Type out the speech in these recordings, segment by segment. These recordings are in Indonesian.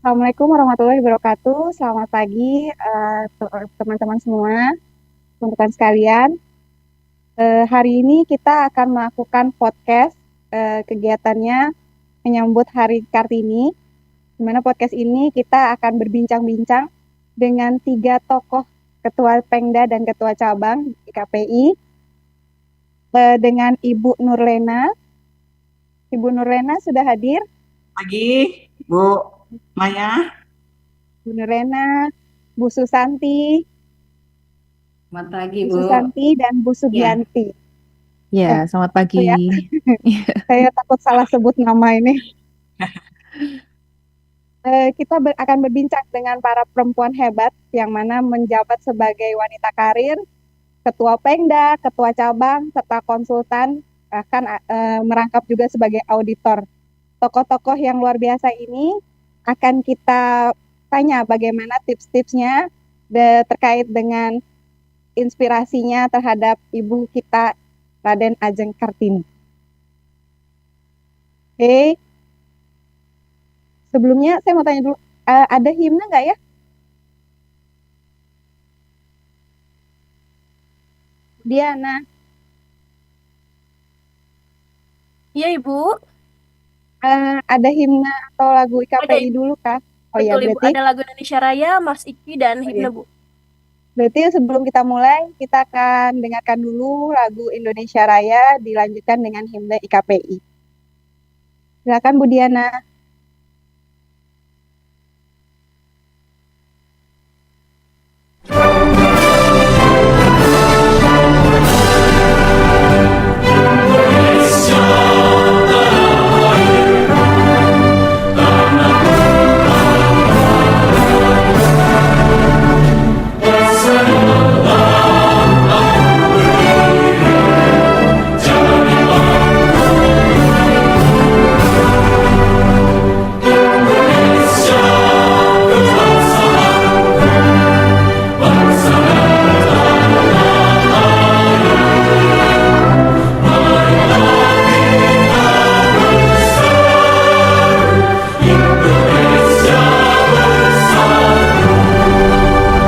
Assalamualaikum warahmatullahi wabarakatuh. Selamat pagi, teman-teman semua, teman-teman sekalian. Hari ini kita akan melakukan podcast kegiatannya menyambut Hari Kartini, di mana podcast ini kita akan berbincang-bincang dengan tiga tokoh Ketua Pengda dan Ketua Cabang IKPI, dengan Ibu Nurlena. Ibu Nurlena sudah hadir. Pagi, Bu Maya. Bu Nurlena, Bu Susanti, Selamat pagi, Bu Bu. Susanti dan Bu Ya, Sugianti. Ya, selamat pagi. Ya, saya takut salah sebut nama ini. Kita akan berbincang dengan para perempuan hebat yang mana menjabat sebagai wanita karir, ketua Pengda, ketua cabang, serta konsultan, bahkan merangkap juga sebagai auditor. Tokoh-tokoh yang luar biasa ini akan kita tanya bagaimana tips-tipsnya terkait dengan inspirasinya terhadap ibu kita, Raden Ajeng Kartini. Oke. Sebelumnya saya mau tanya dulu, ada himne nggak ya? Diana, Iya, Ibu. ada himne atau lagu Ada, IKPI Ibu. dulu kah? Oh ya, Betul, Ibu. berarti Ada lagu Indonesia Raya, Mas Iki, dan oh, himne, iya. Bu. Berarti sebelum kita mulai, kita akan dengarkan dulu lagu Indonesia Raya, dilanjutkan dengan himne IKPI. Silakan Bu Diana.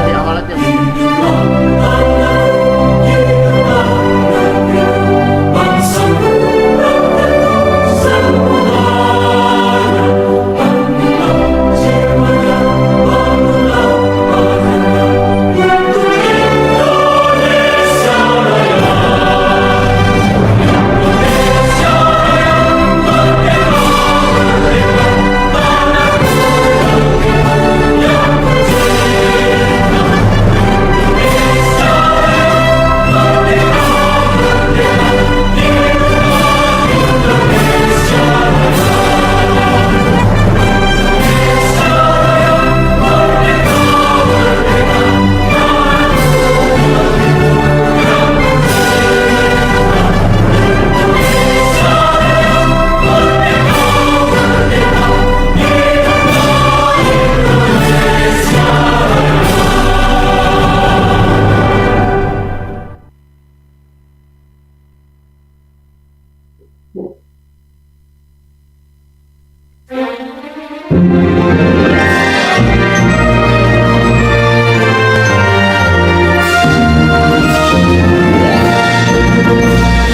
dari awal aja, Bu.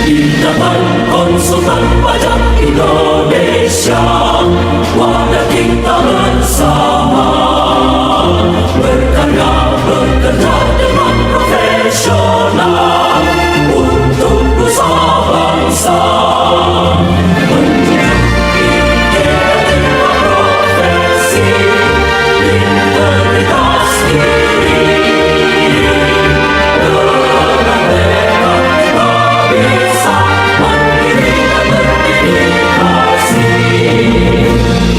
Ikatan Konsultan Pajak Indonesia, wadah kita bersama, berkarya bekerja dengan profesional untuk nusa bangsa, menjunjung tinggi etika profesi, integritas diri. Dengan tekad kita bisa mandiri dan berdedikasi.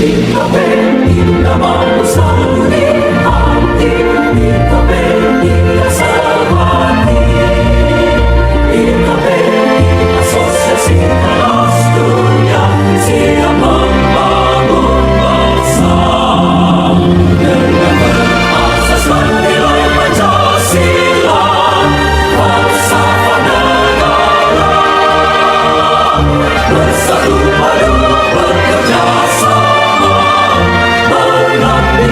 IKPI damai selalu di hati, IKPI sehati, IKPI asosiasi kelas dunia siap membangun bangsa dengan berasaskan nilai Pancasila, falsafah negara, bersatu padu bekerja sama, mengabdi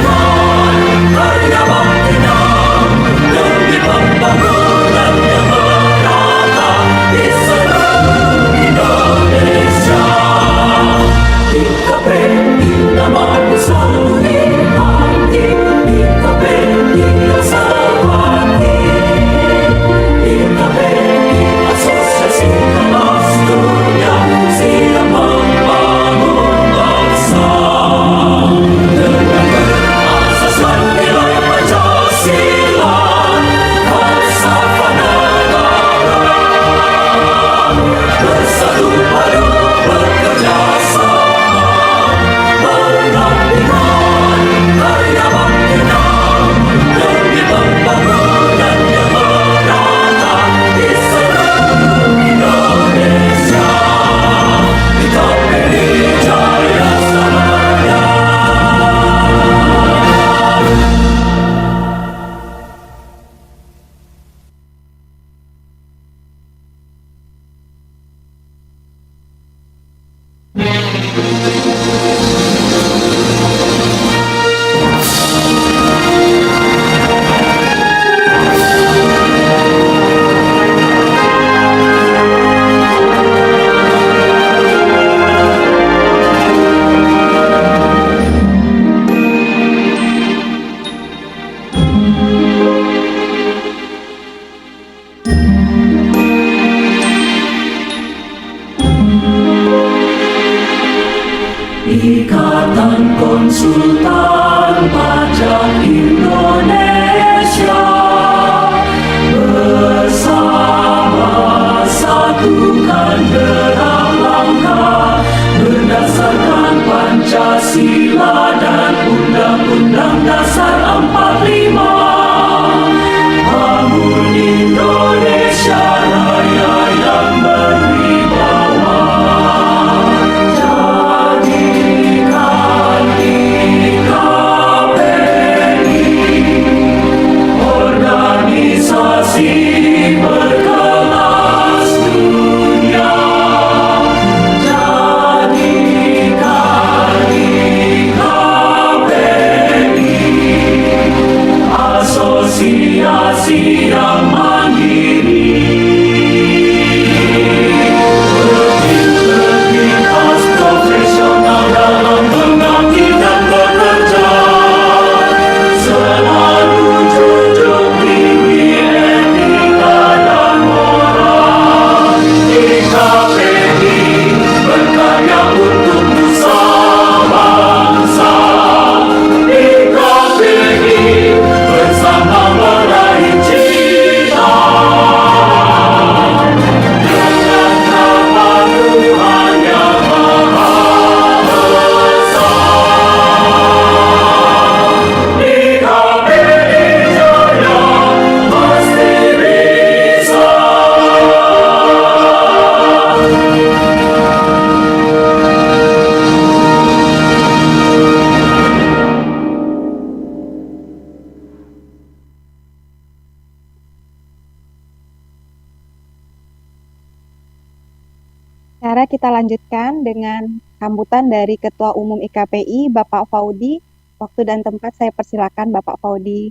Cara kita lanjutkan dengan sambutan dari Ketua Umum IKPI, Bapak Faudi. Waktu dan tempat saya persilakan Bapak Faudi.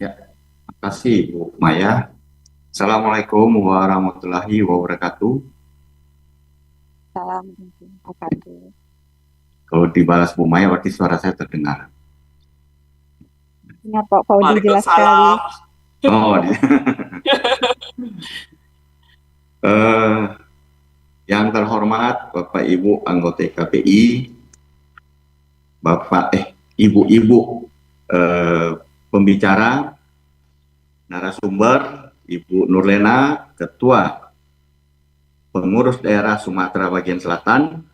Ya, terima kasih Bu Maya. Assalamualaikum warahmatullahi wabarakatuh. Salam. Kalau dibalas Bu Maya berarti suara saya terdengar. Benar Pak Faudi, jelas sekali. Waalaikumsalam. Oh, yang terhormat Bapak Ibu anggota KPI, Ibu-ibu pembicara, narasumber, Ibu Nurlena, Ketua Pengurus Daerah Sumatera Bagian Selatan,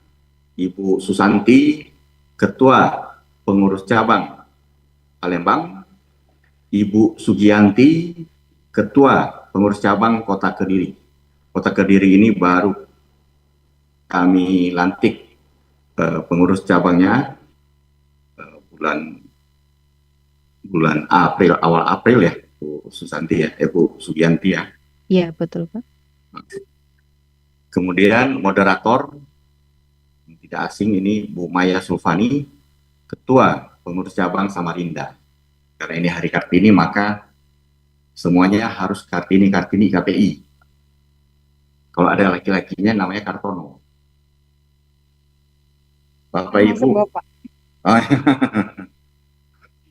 Ibu Susanti, Ketua Pengurus Cabang Palembang, Ibu Sugianti, Ketua Pengurus Cabang Kota Kediri. Kota Kediri ini baru kami lantik pengurus cabangnya bulan April, awal April ya, Bu Susanti ya, Bu Sugianti ya. Iya, betul Pak. Kemudian moderator yang tidak asing ini Bu Maya Sulfani, Ketua Pengurus Cabang Samarinda. Karena ini Hari Kartini, maka semuanya harus Kartini KPI. Kalau ada laki-lakinya namanya Kartono. Bapak Ibu,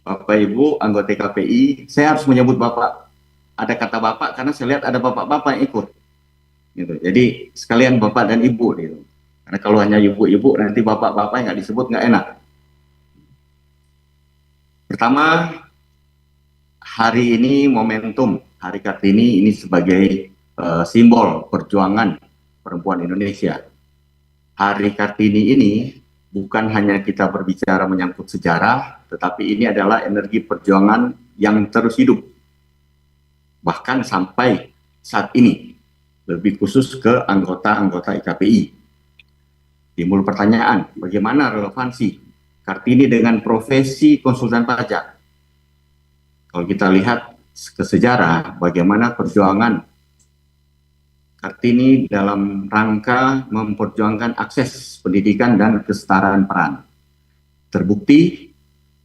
Bapak Ibu anggota KPI, saya harus menyebut Bapak. Ada kata Bapak karena saya lihat ada Bapak-Bapak yang ikut. Gitu. Jadi sekalian Bapak dan Ibu gitu. Karena kalau hanya ibu-ibu nanti bapak-bapak yang nggak disebut nggak enak. Pertama, hari ini momentum Hari Kartini ini sebagai simbol perjuangan perempuan Indonesia. Hari Kartini ini bukan hanya kita berbicara menyangkut sejarah, tetapi ini adalah energi perjuangan yang terus hidup. Bahkan sampai saat ini, lebih khusus ke anggota-anggota IKPI. Timbul pertanyaan, bagaimana relevansi Kartini dengan profesi konsultan pajak? Kalau kita lihat ke sejarah, bagaimana perjuangan Kartini dalam rangka memperjuangkan akses pendidikan dan kesetaraan peran. Terbukti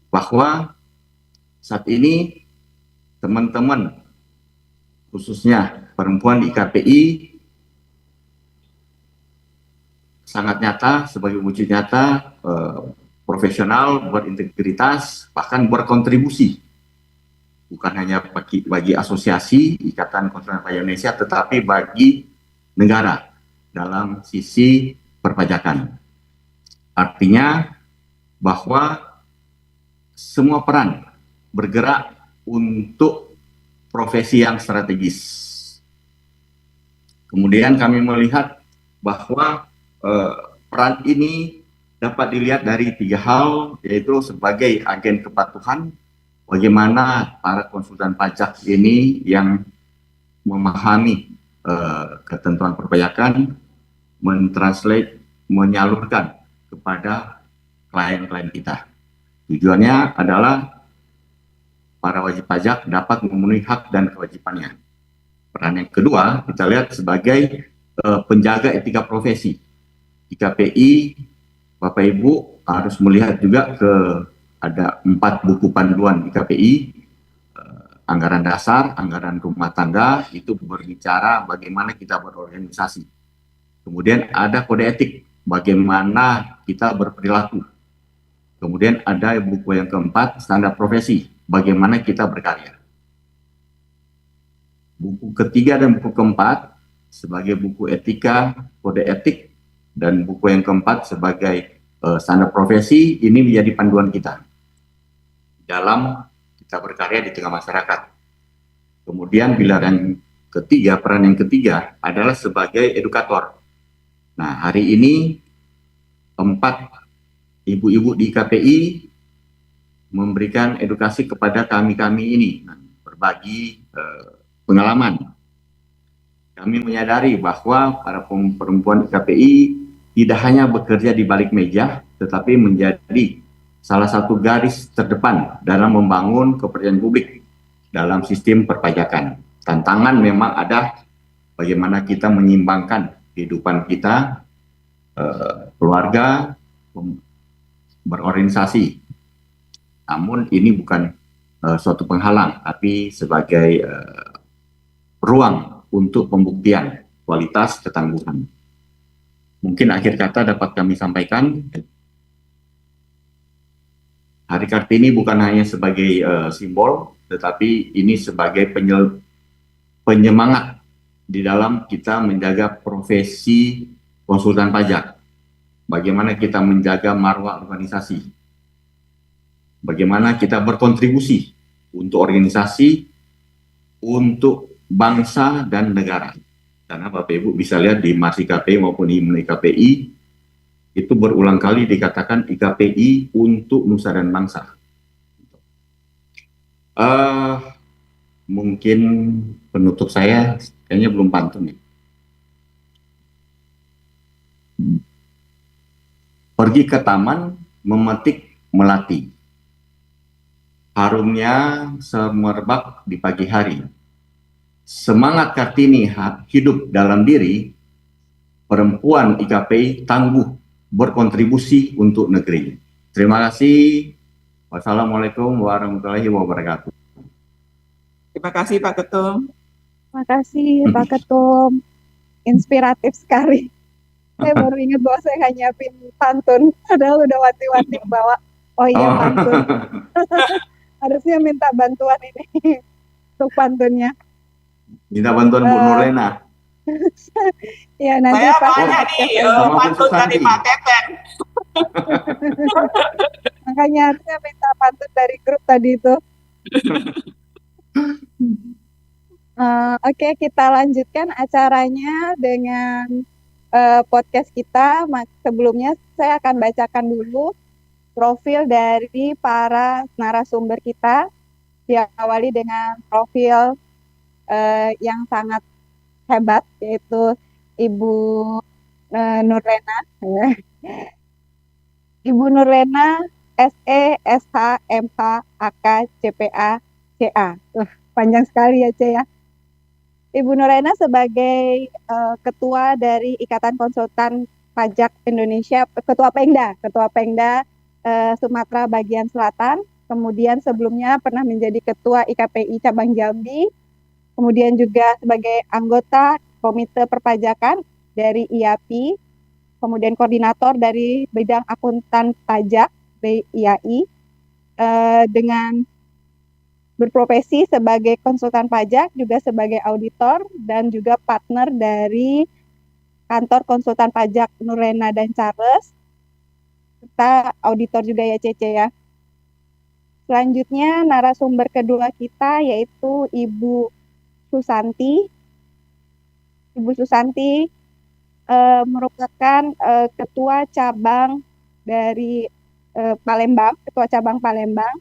bahwa saat ini teman-teman, khususnya perempuan di KPI, sangat nyata, sebagai wujud nyata, profesional, berintegritas, bahkan berkontribusi. Bukan hanya bagi asosiasi Ikatan Konsultan Pajak Indonesia, tetapi bagi negara dalam sisi perpajakan. Artinya bahwa semua peran bergerak untuk profesi yang strategis. Kemudian kami melihat bahwa peran ini dapat dilihat dari 3 hal, yaitu sebagai agen kepatuhan, bagaimana para konsultan pajak ini yang memahami ketentuan perpajakan, mentranslate, menyalurkan kepada klien-klien kita. Tujuannya adalah para wajib pajak dapat memenuhi hak dan kewajibannya. Peran yang kedua kita lihat sebagai penjaga etika profesi. Di KPI, Bapak Ibu harus melihat juga ada 4 buku panduan di KPI, anggaran dasar, anggaran rumah tangga, itu berbicara bagaimana kita berorganisasi. Kemudian ada kode etik, bagaimana kita berperilaku. Kemudian ada buku yang keempat, standar profesi, bagaimana kita berkarya. Buku ketiga dan buku keempat sebagai buku etika, kode etik, dan buku yang keempat sebagai standar profesi, ini menjadi panduan kita dalam kita berkarya di tengah masyarakat. Kemudian pilar yang ketiga, peran yang ketiga adalah sebagai edukator. Nah, hari ini 4 ibu-ibu di KPI memberikan edukasi kepada kami-kami ini, berbagi pengalaman. Kami menyadari bahwa para perempuan di KPI tidak hanya bekerja di balik meja, tetapi menjadi salah satu garis terdepan dalam membangun kepercayaan publik dalam sistem perpajakan. Tantangan memang ada, bagaimana kita menyimbangkan kehidupan kita, keluarga, berorganisasi. Namun ini bukan suatu penghalang, tapi sebagai ruang untuk pembuktian kualitas ketangguhan. Mungkin akhir kata dapat kami sampaikan, Hari Kartini bukan hanya sebagai simbol, tetapi ini sebagai penyemangat di dalam kita menjaga profesi konsultan pajak. Bagaimana kita menjaga marwah organisasi. Bagaimana kita berkontribusi untuk organisasi, untuk bangsa dan negara. Karena Bapak Ibu bisa lihat di Mars IKPI maupun Himne IKPI, itu berulang kali dikatakan IKPI untuk nusa dan bangsa. Mungkin penutup saya kayaknya belum pantun nih. Pergi ke taman, memetik melati. Harumnya semerbak di pagi hari. Semangat Kartini hidup dalam diri, perempuan IKPI tangguh berkontribusi untuk negeri. Terima kasih. Wassalamualaikum warahmatullahi wabarakatuh. Terima kasih Pak Ketum. Terima kasih Pak Ketum. Inspiratif sekali. Saya baru ingat bahwa saya nggak nyiapin pantun. Padahal udah wanti-wanti bawa. Oh iya pantun. Harusnya minta bantuan ini untuk pantunnya. Minta bantuan Bu Nurlena. Ya nanti Saya Pak. banyak nih Sama Bu pantun dari Susanti. Pak Teten. Makanya harusnya minta pantun dari grup tadi itu. Oke, kita lanjutkan acaranya dengan podcast kita. Sebelumnya saya akan bacakan dulu profil dari para narasumber kita. Diawali dengan profil yang sangat hebat, yaitu Ibu Nurlena. Ibu Nurlena SE, SH, MH, AK, CPA, CA. Panjang sekali ya, C ya. Ibu Nurlena sebagai ketua dari Ikatan Konsultan Pajak Indonesia, ketua Pengda Sumatera bagian Selatan. Kemudian sebelumnya pernah menjadi ketua IKPI cabang Jambi. Kemudian juga sebagai anggota Komite Perpajakan dari IAPI. Kemudian koordinator dari bidang akuntan pajak BIAI, dengan berprofesi sebagai konsultan pajak, juga sebagai auditor, dan juga partner dari kantor konsultan pajak Nurlena dan Charles. Kita auditor juga ya Cece ya. Selanjutnya narasumber kedua kita yaitu Ibu Susanti. Ibu Susanti merupakan ketua cabang dari Palembang, ketua cabang Palembang.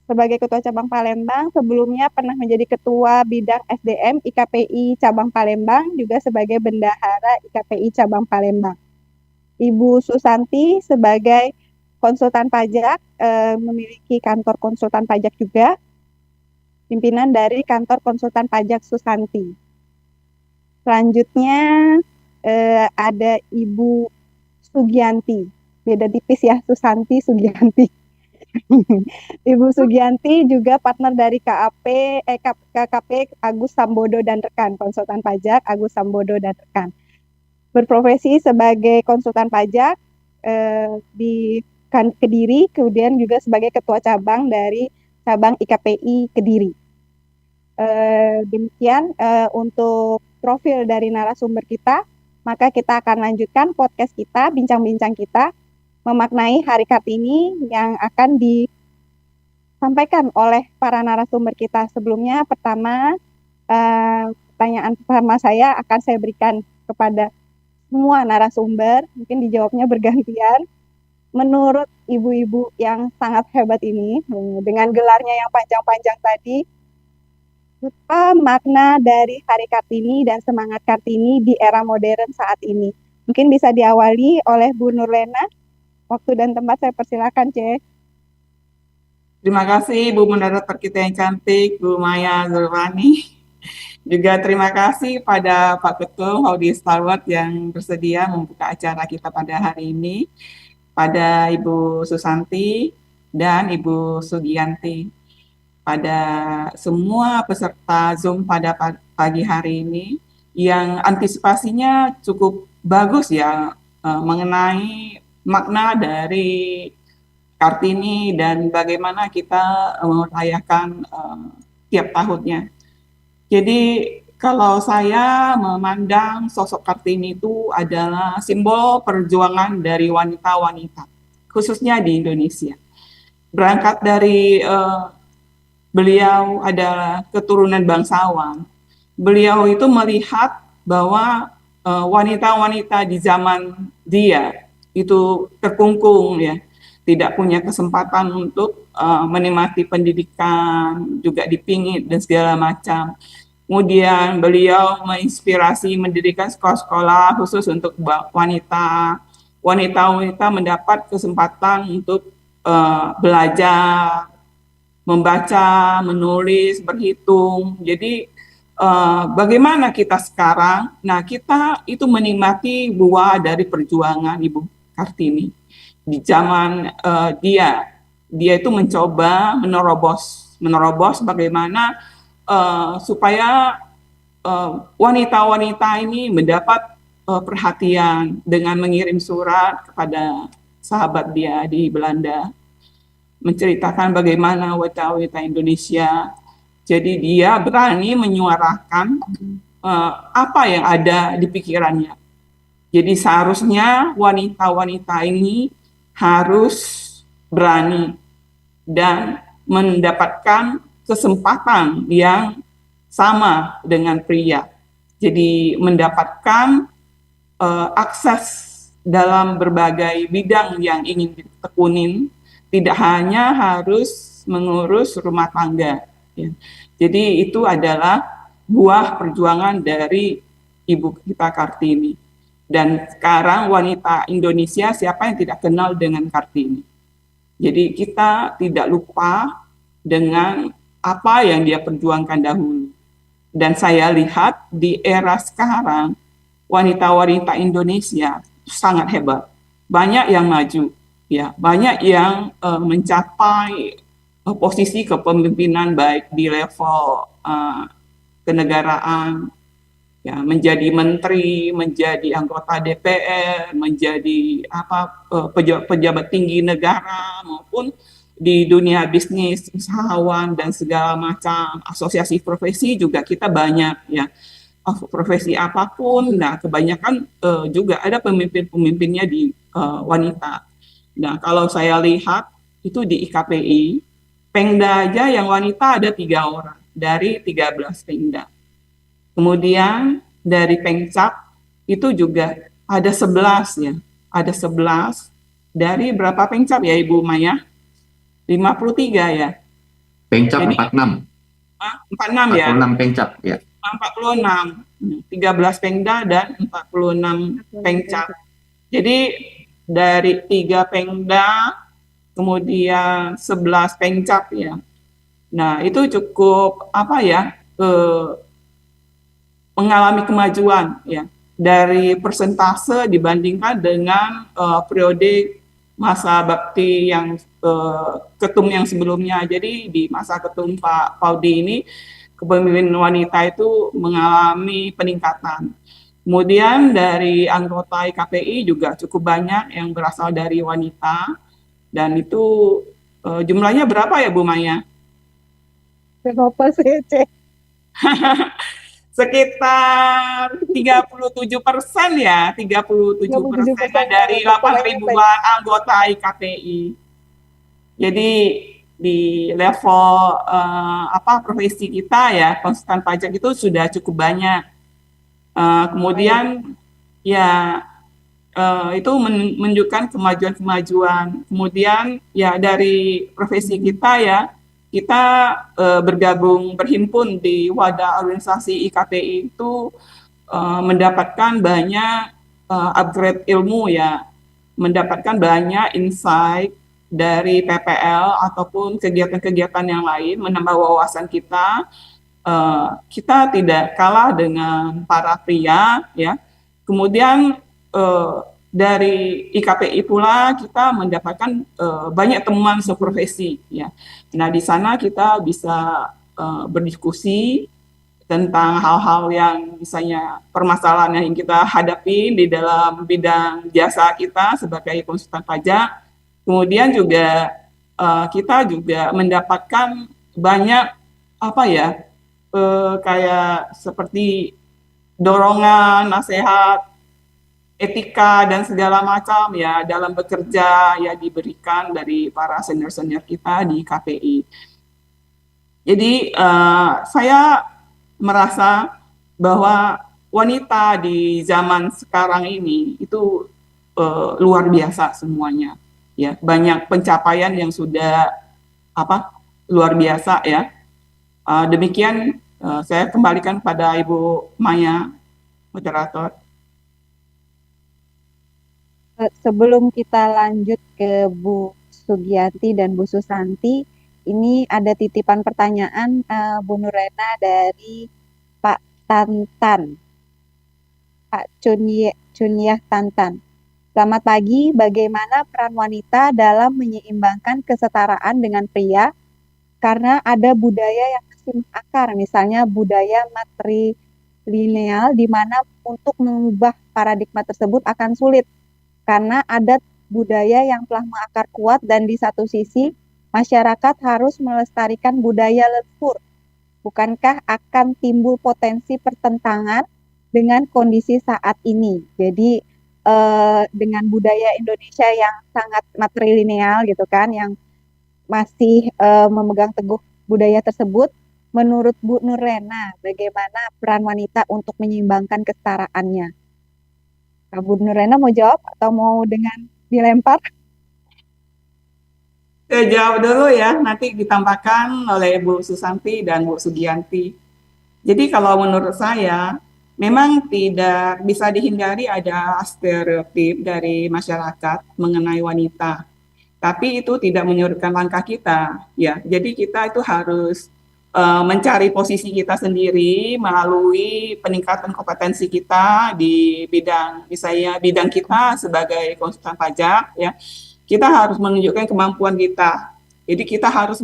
Sebagai ketua cabang Palembang, sebelumnya pernah menjadi ketua bidang SDM IKPI cabang Palembang, juga sebagai bendahara IKPI cabang Palembang. Ibu Susanti sebagai konsultan pajak, memiliki kantor konsultan pajak juga, pimpinan dari kantor konsultan pajak Susanti. Selanjutnya ada Ibu Sugianti, beda tipis ya, Susanti, Sugianti. Ibu Sugianti juga partner dari KKP Agus Sambodo dan rekan, konsultan pajak Agus Sambodo dan rekan. Berprofesi sebagai konsultan pajak di Kediri, kemudian juga sebagai ketua cabang dari cabang IKPI Kediri. Demikian untuk profil dari narasumber kita, maka kita akan lanjutkan podcast kita, bincang-bincang kita, memaknai Hari Kartini yang akan disampaikan oleh para narasumber kita. Sebelumnya, pertama, pertanyaan pertama saya akan saya berikan kepada semua narasumber, mungkin dijawabnya bergantian. Menurut ibu-ibu yang sangat hebat ini, dengan gelarnya yang panjang-panjang tadi, apa makna dari Hari Kartini dan semangat Kartini di era modern saat ini? Mungkin bisa diawali oleh Bu Nurlena. Waktu dan tempat saya persilakan, C. Terima kasih Bu Moderator kita yang cantik, Bu Maya Zulfani. Juga terima kasih pada Pak Ketum Howdy Starwood yang bersedia membuka acara kita pada hari ini, pada Ibu Susanti dan Ibu Sugianti, pada semua peserta Zoom pada pagi hari ini yang antisipasinya cukup bagus ya mengenai makna dari Kartini dan bagaimana kita merayakan tiap tahunnya. Jadi kalau saya memandang sosok Kartini itu adalah simbol perjuangan dari wanita-wanita, khususnya di Indonesia. Berangkat dari beliau adalah keturunan bangsawan, beliau itu melihat bahwa wanita-wanita di zaman dia itu terkungkung ya, tidak punya kesempatan untuk menikmati pendidikan, juga dipingit dan segala macam. Kemudian beliau menginspirasi mendirikan sekolah-sekolah khusus untuk wanita. Wanita-wanita mendapat kesempatan untuk belajar, membaca, menulis, berhitung. Jadi bagaimana kita sekarang? Nah, kita itu menikmati buah dari perjuangan Ibu Kartini. Di zaman dia itu mencoba menerobos bagaimana supaya wanita-wanita ini mendapat perhatian dengan mengirim surat kepada sahabat dia di Belanda, menceritakan bagaimana wanita-wanita Indonesia. Jadi dia berani menyuarakan apa yang ada di pikirannya. Jadi seharusnya wanita-wanita ini harus berani dan mendapatkan kesempatan yang sama dengan pria. Jadi mendapatkan akses dalam berbagai bidang yang ingin ditekunin, tidak hanya harus mengurus rumah tangga. Ya. Jadi itu adalah buah perjuangan dari Ibu kita Kartini. Dan sekarang wanita Indonesia siapa yang tidak kenal dengan Kartini? Jadi kita tidak lupa dengan apa yang dia perjuangkan dahulu. Dan saya lihat di era sekarang, wanita-wanita Indonesia sangat hebat. Banyak yang maju, ya, banyak yang mencapai posisi kepemimpinan baik di level kenegaraan, ya, menjadi menteri, menjadi anggota DPR, menjadi pejabat tinggi negara maupun di dunia bisnis, usahawan dan segala macam asosiasi profesi juga kita banyak ya, profesi apapun. Nah kebanyakan juga ada pemimpin-pemimpinnya di wanita. Nah kalau saya lihat itu di IKPI Pengda aja yang wanita ada 3 orang dari 13 Pengda. Kemudian dari Pengcap itu juga ada 11 ya, ada 11 dari berapa Pengcap ya Ibu Maya? 53 ya. Pengcap Jadi, 46. 46 ya. 46 Pengcap ya. 46. 13 Pengda dan 46 Pengcap. Jadi dari 3 Pengda kemudian 11 Pengcap ya. Nah, itu cukup mengalami kemajuan ya dari persentase dibandingkan dengan periode masa bakti yang ketum yang sebelumnya. Jadi di masa ketum Pak Paudi ini kepemimpinan wanita itu mengalami peningkatan. Kemudian dari anggota IKPI juga cukup banyak yang berasal dari wanita dan itu jumlahnya berapa ya Bu Maya? Berapa sih, Cek? Sekitar 37% ya, 37% dari 8 ribuan anggota IKPI. Jadi di level profesi kita ya, konsultan pajak itu sudah cukup banyak. Kemudian ya itu menunjukkan kemajuan-kemajuan. Kemudian ya dari profesi kita ya, kita berhimpun di wadah organisasi IKPI itu mendapatkan banyak upgrade ilmu ya, mendapatkan banyak insight dari PPL ataupun kegiatan-kegiatan yang lain, menambah wawasan kita, kita tidak kalah dengan para pria, ya. Kemudian dari IKPI pula kita mendapatkan banyak teman seprofesi, ya. Nah, di sana kita bisa berdiskusi tentang hal-hal yang misalnya permasalahan yang kita hadapi di dalam bidang jasa kita sebagai konsultan pajak. Kemudian juga kita juga mendapatkan banyak apa ya, kayak seperti dorongan, nasihat, etika dan segala macam ya dalam bekerja ya diberikan dari para senior-senior kita di KPI. Jadi saya merasa bahwa wanita di zaman sekarang ini itu luar biasa semuanya, ya, banyak pencapaian yang sudah luar biasa, ya. Demikian saya kembalikan pada Ibu Maya, moderator. Sebelum kita lanjut ke Bu Sugianti dan Bu Susanti, ini ada titipan pertanyaan Bu Nurena dari Pak Tantan, Pak Cunyah Tantan. Selamat pagi, bagaimana peran wanita dalam menyeimbangkan kesetaraan dengan pria? Karena ada budaya yang masih mengakar, misalnya budaya matrilineal, di mana untuk mengubah paradigma tersebut akan sulit, karena ada budaya yang telah mengakar kuat dan di satu sisi masyarakat harus melestarikan budaya leluhur. Bukankah akan timbul potensi pertentangan dengan kondisi saat ini? Jadi dengan budaya Indonesia yang sangat matrilineal gitu kan, yang masih memegang teguh budaya tersebut, menurut Bu Nurena, bagaimana peran wanita untuk menyeimbangkan kesetaraannya? Nah, Bu Nurena mau jawab atau mau dengan dilempar? Saya jawab dulu ya, nanti ditambahkan oleh Bu Susanti dan Bu Sugianti. Jadi kalau menurut saya, memang tidak bisa dihindari ada stereotip dari masyarakat mengenai wanita. Tapi itu tidak menyurutkan langkah kita, ya. Jadi kita itu harus mencari posisi kita sendiri melalui peningkatan kompetensi kita di bidang, misalnya bidang kita sebagai konsultan pajak, ya. Kita harus menunjukkan kemampuan kita. Jadi kita harus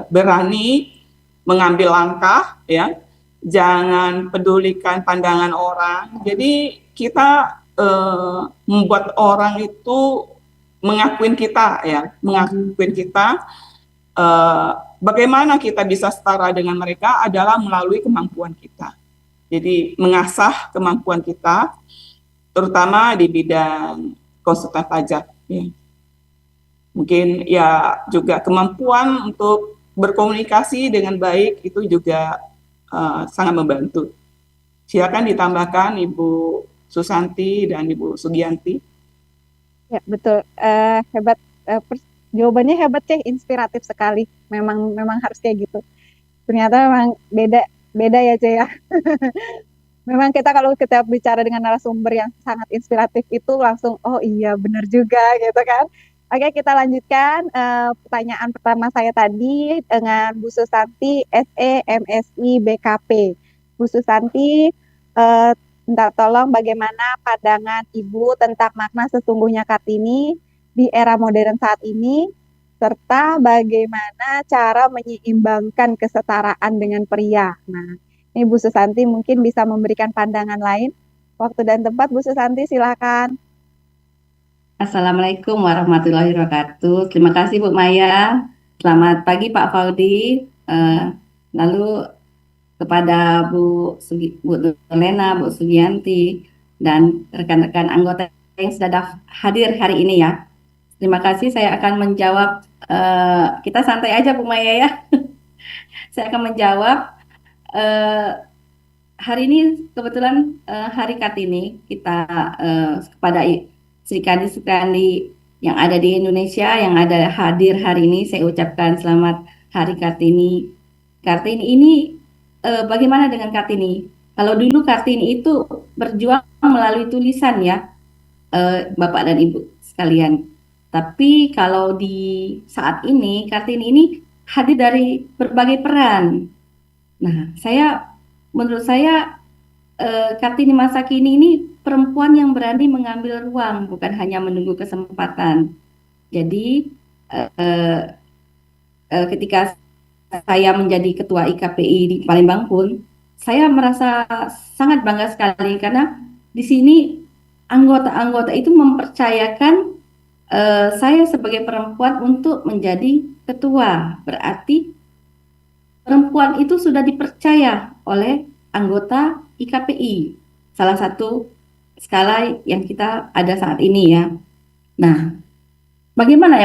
berani mengambil langkah, ya. Jangan pedulikan pandangan orang. Jadi kita membuat orang itu mengakuin kita, ya, mengakuin kita. Bagaimana kita bisa setara dengan mereka adalah melalui kemampuan kita. Jadi mengasah kemampuan kita, terutama di bidang konsultan pajak, ya. Mungkin ya juga kemampuan untuk berkomunikasi dengan baik itu juga sangat membantu. Silakan ditambahkan Ibu Susanti dan Ibu Sugianti. Ya, betul. Hebat. Jawabannya hebat, Ceh. Inspiratif sekali. Memang harus kayak gitu. Ternyata memang beda ya, Ceh, ya. Memang kalau kita bicara dengan narasumber yang sangat inspiratif itu langsung, oh iya benar juga gitu kan. Oke, kita lanjutkan pertanyaan pertama saya tadi dengan Bu Susanti, SE, MSI, BKP. Bu Susanti, minta tolong bagaimana pandangan Ibu tentang makna sesungguhnya Kartini di era modern saat ini, serta bagaimana cara menyeimbangkan kesetaraan dengan pria. Nah, ini Bu Susanti mungkin bisa memberikan pandangan lain. Waktu dan tempat, Bu Susanti, silakan. Assalamualaikum warahmatullahi wabarakatuh. Terima kasih Bu Maya. Selamat pagi Pak Faudi. Lalu kepada Bu Nurena, Bu Sugianti, dan rekan-rekan anggota yang sudah hadir hari ini ya. Terima kasih. Saya akan menjawab. Kita santai aja Bu Maya ya. Saya akan menjawab. Hari ini kebetulan Hari Kartini, kita kepada Sri-Kandi yang ada di Indonesia, yang ada hadir hari ini, saya ucapkan selamat Hari Kartini. Kartini ini, bagaimana dengan Kartini? Kalau dulu Kartini itu berjuang melalui tulisan ya, Bapak dan Ibu sekalian. Tapi kalau di saat ini, Kartini ini hadir dari berbagai peran. Nah, menurut saya Kartini masa kini ini perempuan yang berani mengambil ruang, bukan hanya menunggu kesempatan. Jadi ketika saya menjadi ketua IKPI di Palembang pun, saya merasa sangat bangga sekali karena di sini anggota-anggota itu mempercayakan saya sebagai perempuan untuk menjadi ketua. Berarti perempuan itu sudah dipercaya oleh anggota IKPI, salah satu skala yang kita ada saat ini ya. Nah, bagaimana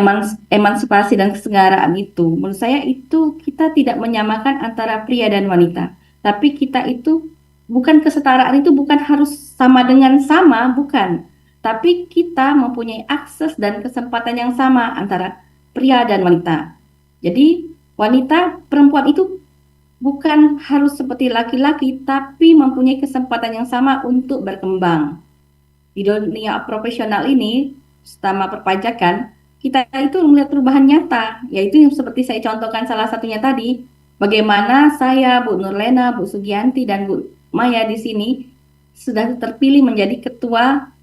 emansipasi dan kesetaraan itu? Menurut saya itu kita tidak menyamakan antara pria dan wanita, tapi kita itu bukan kesetaraan itu bukan harus sama dengan sama, bukan. Tapi kita mempunyai akses dan kesempatan yang sama antara pria dan wanita. Jadi perempuan itu bukan harus seperti laki-laki, tapi mempunyai kesempatan yang sama untuk berkembang. Di dunia profesional ini, terutama perpajakan, kita itu melihat perubahan nyata, yaitu yang seperti saya contohkan salah satunya tadi, bagaimana saya, Bu Nurlena, Bu Sugianti, dan Bu Maya di sini sudah terpilih menjadi ketua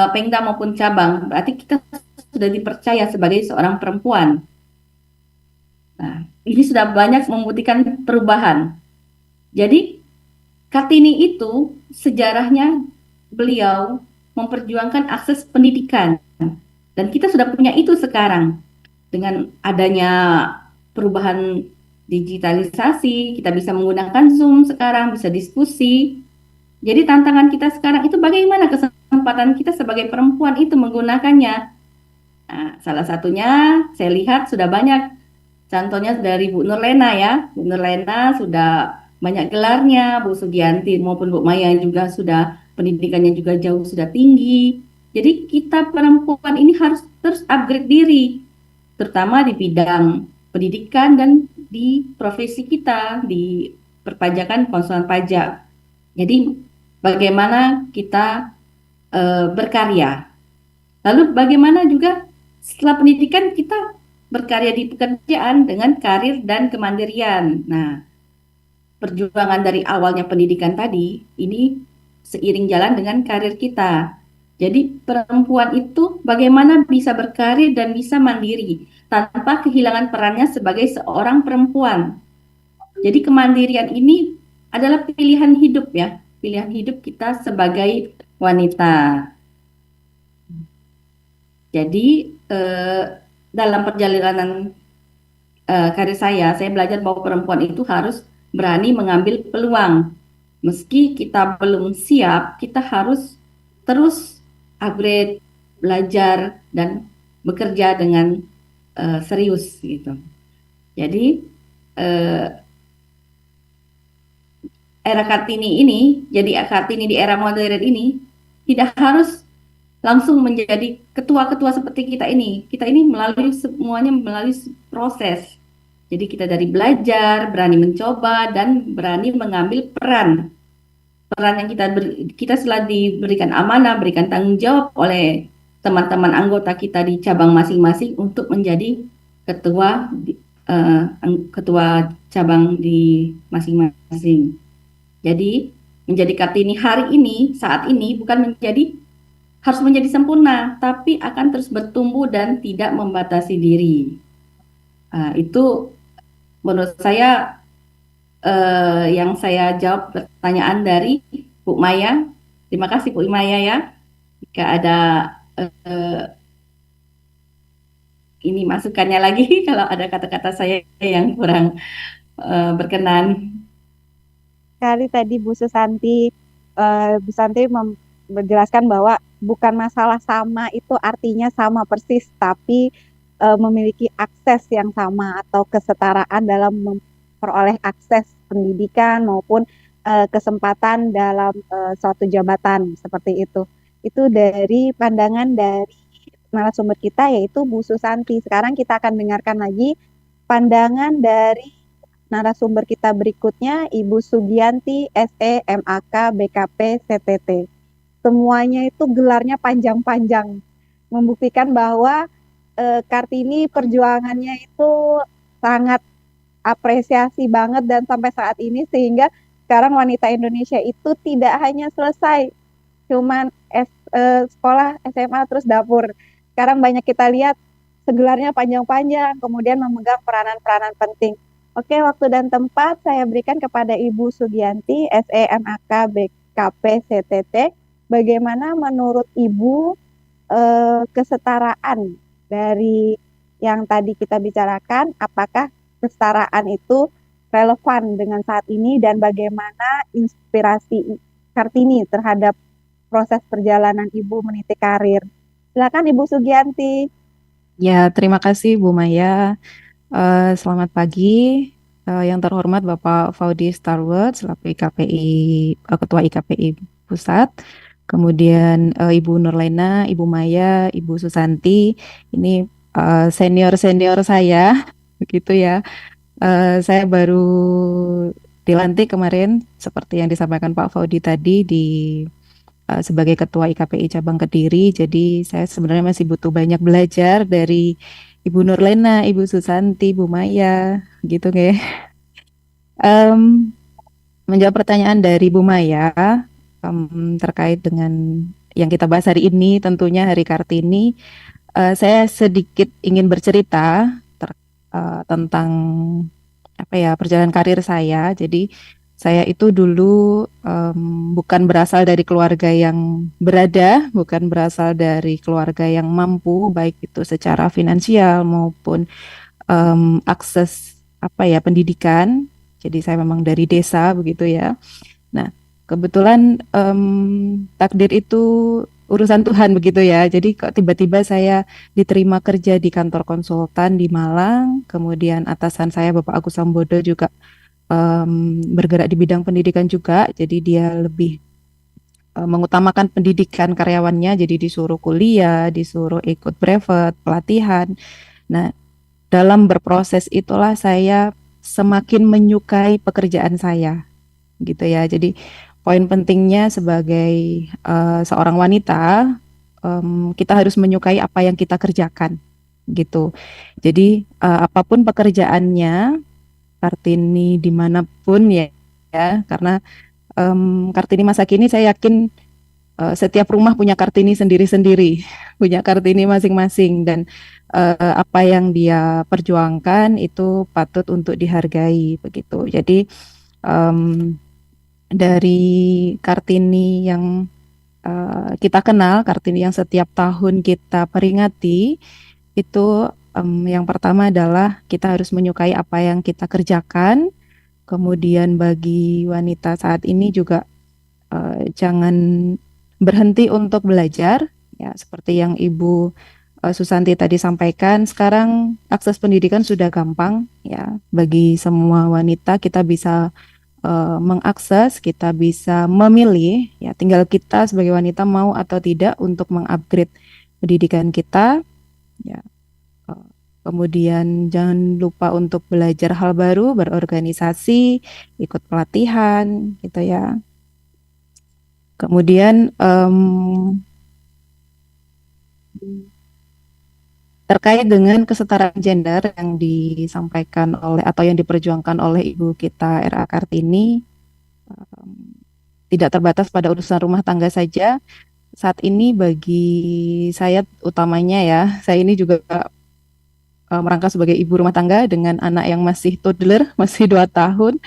Pengda maupun cabang. Berarti kita sudah dipercaya sebagai seorang perempuan. Nah, ini sudah banyak membuktikan perubahan. Jadi, Kartini itu sejarahnya beliau memperjuangkan akses pendidikan. Dan kita sudah punya itu sekarang. Dengan adanya perubahan digitalisasi, kita bisa menggunakan Zoom sekarang, bisa diskusi. Jadi tantangan kita sekarang itu bagaimana kesempatan kita sebagai perempuan itu menggunakannya. Nah, salah satunya saya lihat sudah banyak. Contohnya dari Bu Nurlena ya, Bu Nurlena sudah banyak gelarnya, Bu Sugianti maupun Bu Maya juga sudah pendidikannya juga jauh sudah tinggi. Jadi kita perempuan ini harus terus upgrade diri, terutama di bidang pendidikan dan di profesi kita di perpajakan konsulen pajak. Jadi bagaimana kita berkarya. Lalu bagaimana juga setelah pendidikan kita berkarya di pekerjaan dengan karir dan kemandirian. Nah, perjuangan dari awalnya pendidikan tadi, ini seiring jalan dengan karir kita. Jadi perempuan itu bagaimana bisa berkarir dan bisa mandiri tanpa kehilangan perannya sebagai seorang perempuan. Jadi kemandirian ini adalah pilihan hidup ya, pilihan hidup kita sebagai wanita. Jadi dalam perjalanan karir saya belajar bahwa perempuan itu harus berani mengambil peluang. Meski kita belum siap, kita harus terus upgrade, belajar, dan bekerja dengan serius gitu. Jadi era Kartini ini, jadi Kartini di era modern ini tidak harus langsung menjadi ketua-ketua seperti kita ini. Kita ini semuanya melalui proses. Jadi kita dari belajar, berani mencoba, dan berani mengambil peran. Peran yang kita setelah diberikan amanah, berikan tanggung jawab oleh teman-teman anggota kita di cabang masing-masing untuk menjadi ketua cabang di masing-masing. Jadi menjadi Kartini hari ini, saat ini bukan harus menjadi sempurna, tapi akan terus bertumbuh dan tidak membatasi diri. Itu menurut saya yang saya jawab pertanyaan dari Bu Maya. Terima kasih Bu Maya ya. Jika ada ini masukannya lagi, kalau ada kata-kata saya yang kurang berkenan. Sekali tadi Bu Susanti menjelaskan bahwa bukan masalah sama itu artinya sama persis, tapi memiliki akses yang sama atau kesetaraan dalam memperoleh akses pendidikan maupun kesempatan dalam suatu jabatan seperti itu. Itu dari pandangan dari narasumber kita yaitu Bu Susanti. Sekarang kita akan dengarkan lagi pandangan dari narasumber kita berikutnya, Ibu Sugianti, SE, MAK, BKP, CTT. Semuanya itu gelarnya panjang-panjang, membuktikan bahwa Kartini perjuangannya itu sangat apresiasi banget dan sampai saat ini sehingga sekarang wanita Indonesia itu tidak hanya selesai cuman sekolah SMA terus dapur. Sekarang banyak kita lihat segelarnya panjang-panjang, kemudian memegang peranan-peranan penting. Oke, waktu dan tempat saya berikan kepada Ibu Sugianti, SEMAK BKP CTT. Bagaimana menurut Ibu kesetaraan dari yang tadi kita bicarakan, apakah kesetaraan itu relevan dengan saat ini dan bagaimana inspirasi Kartini terhadap proses perjalanan Ibu meniti karir? Silakan Ibu Sugianti. Ya, terima kasih Bu Maya. Selamat pagi. Yang terhormat Bapak Faudi Starwood selaku Ketua IKPI Pusat. Kemudian Ibu Nurlena, Ibu Maya, Ibu Susanti. Ini senior-senior saya, begitu ya. Saya baru dilantik kemarin, seperti yang disampaikan Pak Faudi tadi sebagai Ketua IKPI Cabang Kediri. Jadi saya sebenarnya masih butuh banyak belajar dari Ibu Nurlena, Ibu Susanti, Bu Maya, gitu ya. Menjawab pertanyaan dari Bu Maya terkait dengan yang kita bahas hari ini, tentunya Hari Kartini, saya sedikit ingin bercerita tentang perjalanan karir saya. Jadi saya itu dulu bukan berasal dari keluarga yang berada, bukan berasal dari keluarga yang mampu, baik itu secara finansial maupun akses pendidikan. Jadi saya memang dari desa begitu ya. Nah, kebetulan takdir itu urusan Tuhan begitu ya. Jadi kok tiba-tiba saya diterima kerja di kantor konsultan di Malang. Kemudian atasan saya Bapak Agus Sambodo juga bergerak di bidang pendidikan juga. Jadi dia lebih mengutamakan pendidikan karyawannya. Jadi disuruh kuliah, disuruh ikut brevet, pelatihan. Nah, dalam berproses itulah saya semakin menyukai pekerjaan saya, gitu ya. Jadi poin pentingnya sebagai seorang wanita, kita harus menyukai apa yang kita kerjakan, gitu. Jadi apapun pekerjaannya, Kartini dimanapun ya, karena Kartini masa kini saya yakin setiap rumah punya Kartini sendiri-sendiri, punya Kartini masing-masing, dan apa yang dia perjuangkan itu patut untuk dihargai begitu. Jadi dari Kartini yang kita kenal, Kartini yang setiap tahun kita peringati, itu yang pertama adalah kita harus menyukai apa yang kita kerjakan. Kemudian bagi wanita saat ini juga jangan berhenti untuk belajar, ya seperti yang Ibu Susanti tadi sampaikan. Sekarang akses pendidikan sudah gampang ya bagi semua wanita, kita bisa mengakses, kita bisa memilih, ya tinggal kita sebagai wanita mau atau tidak untuk mengupgrade pendidikan kita, ya. Kemudian jangan lupa untuk belajar hal baru, berorganisasi, ikut pelatihan, gitu ya. Kemudian terkait dengan kesetaraan gender yang disampaikan oleh atau yang diperjuangkan oleh Ibu kita RA Kartini, tidak terbatas pada urusan rumah tangga saja. Saat ini bagi saya utamanya ya, saya ini juga merangkap sebagai ibu rumah tangga dengan anak yang masih toddler, masih 2 tahun.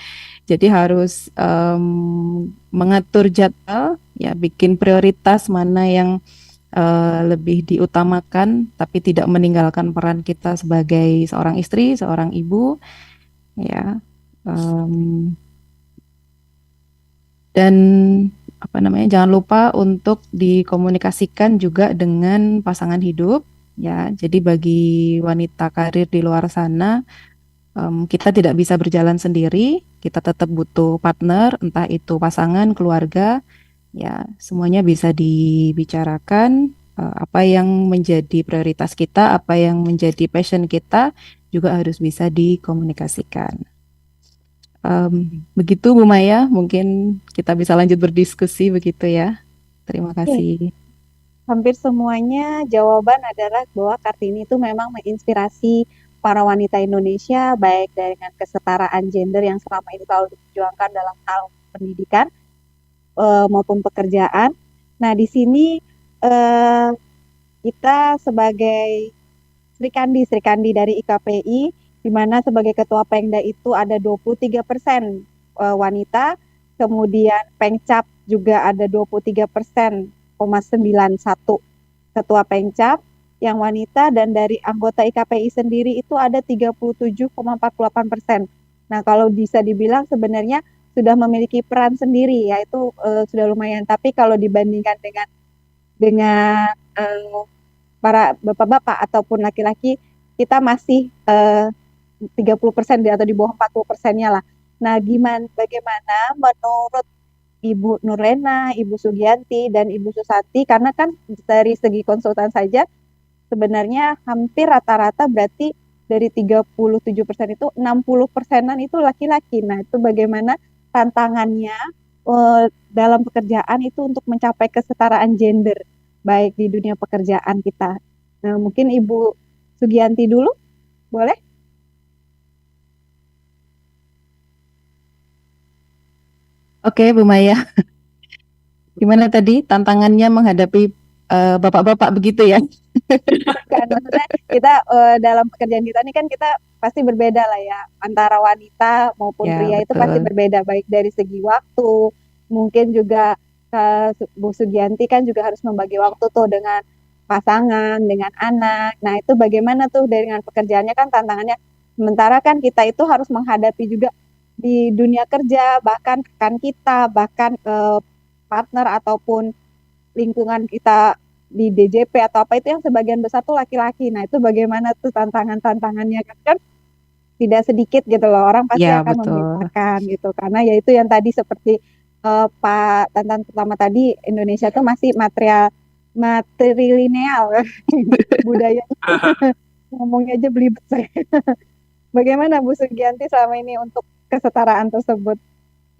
Jadi harus mengatur jadwal, ya bikin prioritas mana yang lebih diutamakan, tapi tidak meninggalkan peran kita sebagai seorang istri, seorang ibu, ya. Dan jangan lupa untuk dikomunikasikan juga dengan pasangan hidup, ya. Jadi bagi wanita karir di luar sana, kita tidak bisa berjalan sendiri, kita tetap butuh partner, entah itu pasangan, keluarga, ya semuanya bisa dibicarakan, apa yang menjadi prioritas kita, apa yang menjadi passion kita juga harus bisa dikomunikasikan. Begitu Bu Maya, mungkin kita bisa lanjut berdiskusi begitu ya. Terima kasih. Hampir semuanya jawaban adalah bahwa Kartini itu memang menginspirasi para wanita Indonesia, baik dengan kesetaraan gender yang selama ini selalu diperjuangkan dalam hal pendidikan maupun pekerjaan. Nah, di sini kita sebagai Sri Kandi dari IKPI, di mana sebagai Ketua Pengda itu ada 23% wanita, kemudian Pengcap juga ada 23,91% Ketua Pengcap yang wanita, dan dari anggota IKPI sendiri itu ada 37,48%. Nah, kalau bisa dibilang sebenarnya sudah memiliki peran sendiri, yaitu sudah lumayan. Tapi kalau dibandingkan dengan para bapak-bapak ataupun laki-laki, kita masih 30% atau di bawah 40%-nya lah. Nah, bagaimana menurut Ibu Nurlena, Ibu Sugianti, dan Ibu Susati, karena kan dari segi konsultan saja sebenarnya hampir rata-rata berarti dari 37% itu 60%-an itu laki-laki. Nah, itu bagaimana tantangannya dalam pekerjaan itu untuk mencapai kesetaraan gender baik di dunia pekerjaan kita. Nah, mungkin Ibu Sugianti dulu, boleh? Oke, Bu Maya. Gimana tadi tantangannya menghadapi bapak-bapak begitu ya? Kan maksudnya kita dalam pekerjaan kita ini kan kita pasti berbeda lah ya, antara wanita maupun Ya, pria itu pasti betul. berbeda, baik dari segi waktu, mungkin juga Bu Sugianti kan juga harus membagi waktu tuh dengan pasangan, dengan anak. Nah, itu bagaimana tuh dengan pekerjaannya, kan tantangannya. Sementara kan kita itu harus menghadapi juga di dunia kerja, bahkan rekan kita, bahkan partner ataupun lingkungan kita di DJP atau apa itu yang sebagian besar tuh laki-laki. Nah, itu bagaimana tuh tantangannya kan tidak sedikit gitu loh, orang pasti Ya, akan betul. membedakan gitu, karena ya itu yang tadi seperti Pak Tantan pertama tadi, Indonesia tuh masih matrilineal budaya ngomongnya aja belibet saya. Bagaimana Bu Sugianti selama ini untuk kesetaraan tersebut?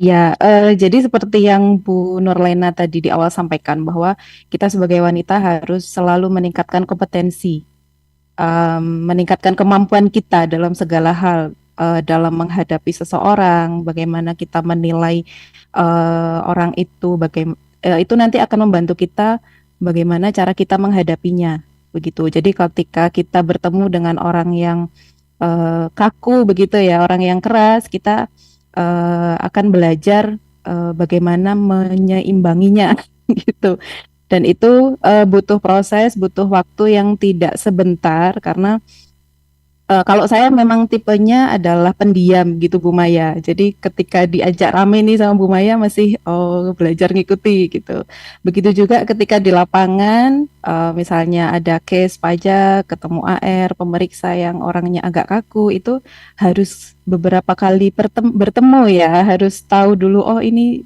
Ya, jadi seperti yang Bu Nurlena tadi di awal sampaikan bahwa kita sebagai wanita harus selalu meningkatkan kompetensi, meningkatkan kemampuan kita dalam segala hal, dalam menghadapi seseorang, bagaimana kita menilai orang itu, itu nanti akan membantu kita bagaimana cara kita menghadapinya, begitu. Jadi ketika kita bertemu dengan orang yang kaku begitu ya, orang yang keras, kita akan belajar bagaimana menyeimbanginya gitu. Dan itu butuh proses, butuh waktu yang tidak sebentar karena kalau saya memang tipenya adalah pendiam gitu Bu Maya. Jadi ketika diajak rame nih sama Bu Maya masih belajar ngikuti gitu. Begitu juga ketika di lapangan, misalnya ada case pajak, ketemu AR, pemeriksa yang orangnya agak kaku, itu harus beberapa kali bertemu ya, harus tahu dulu ini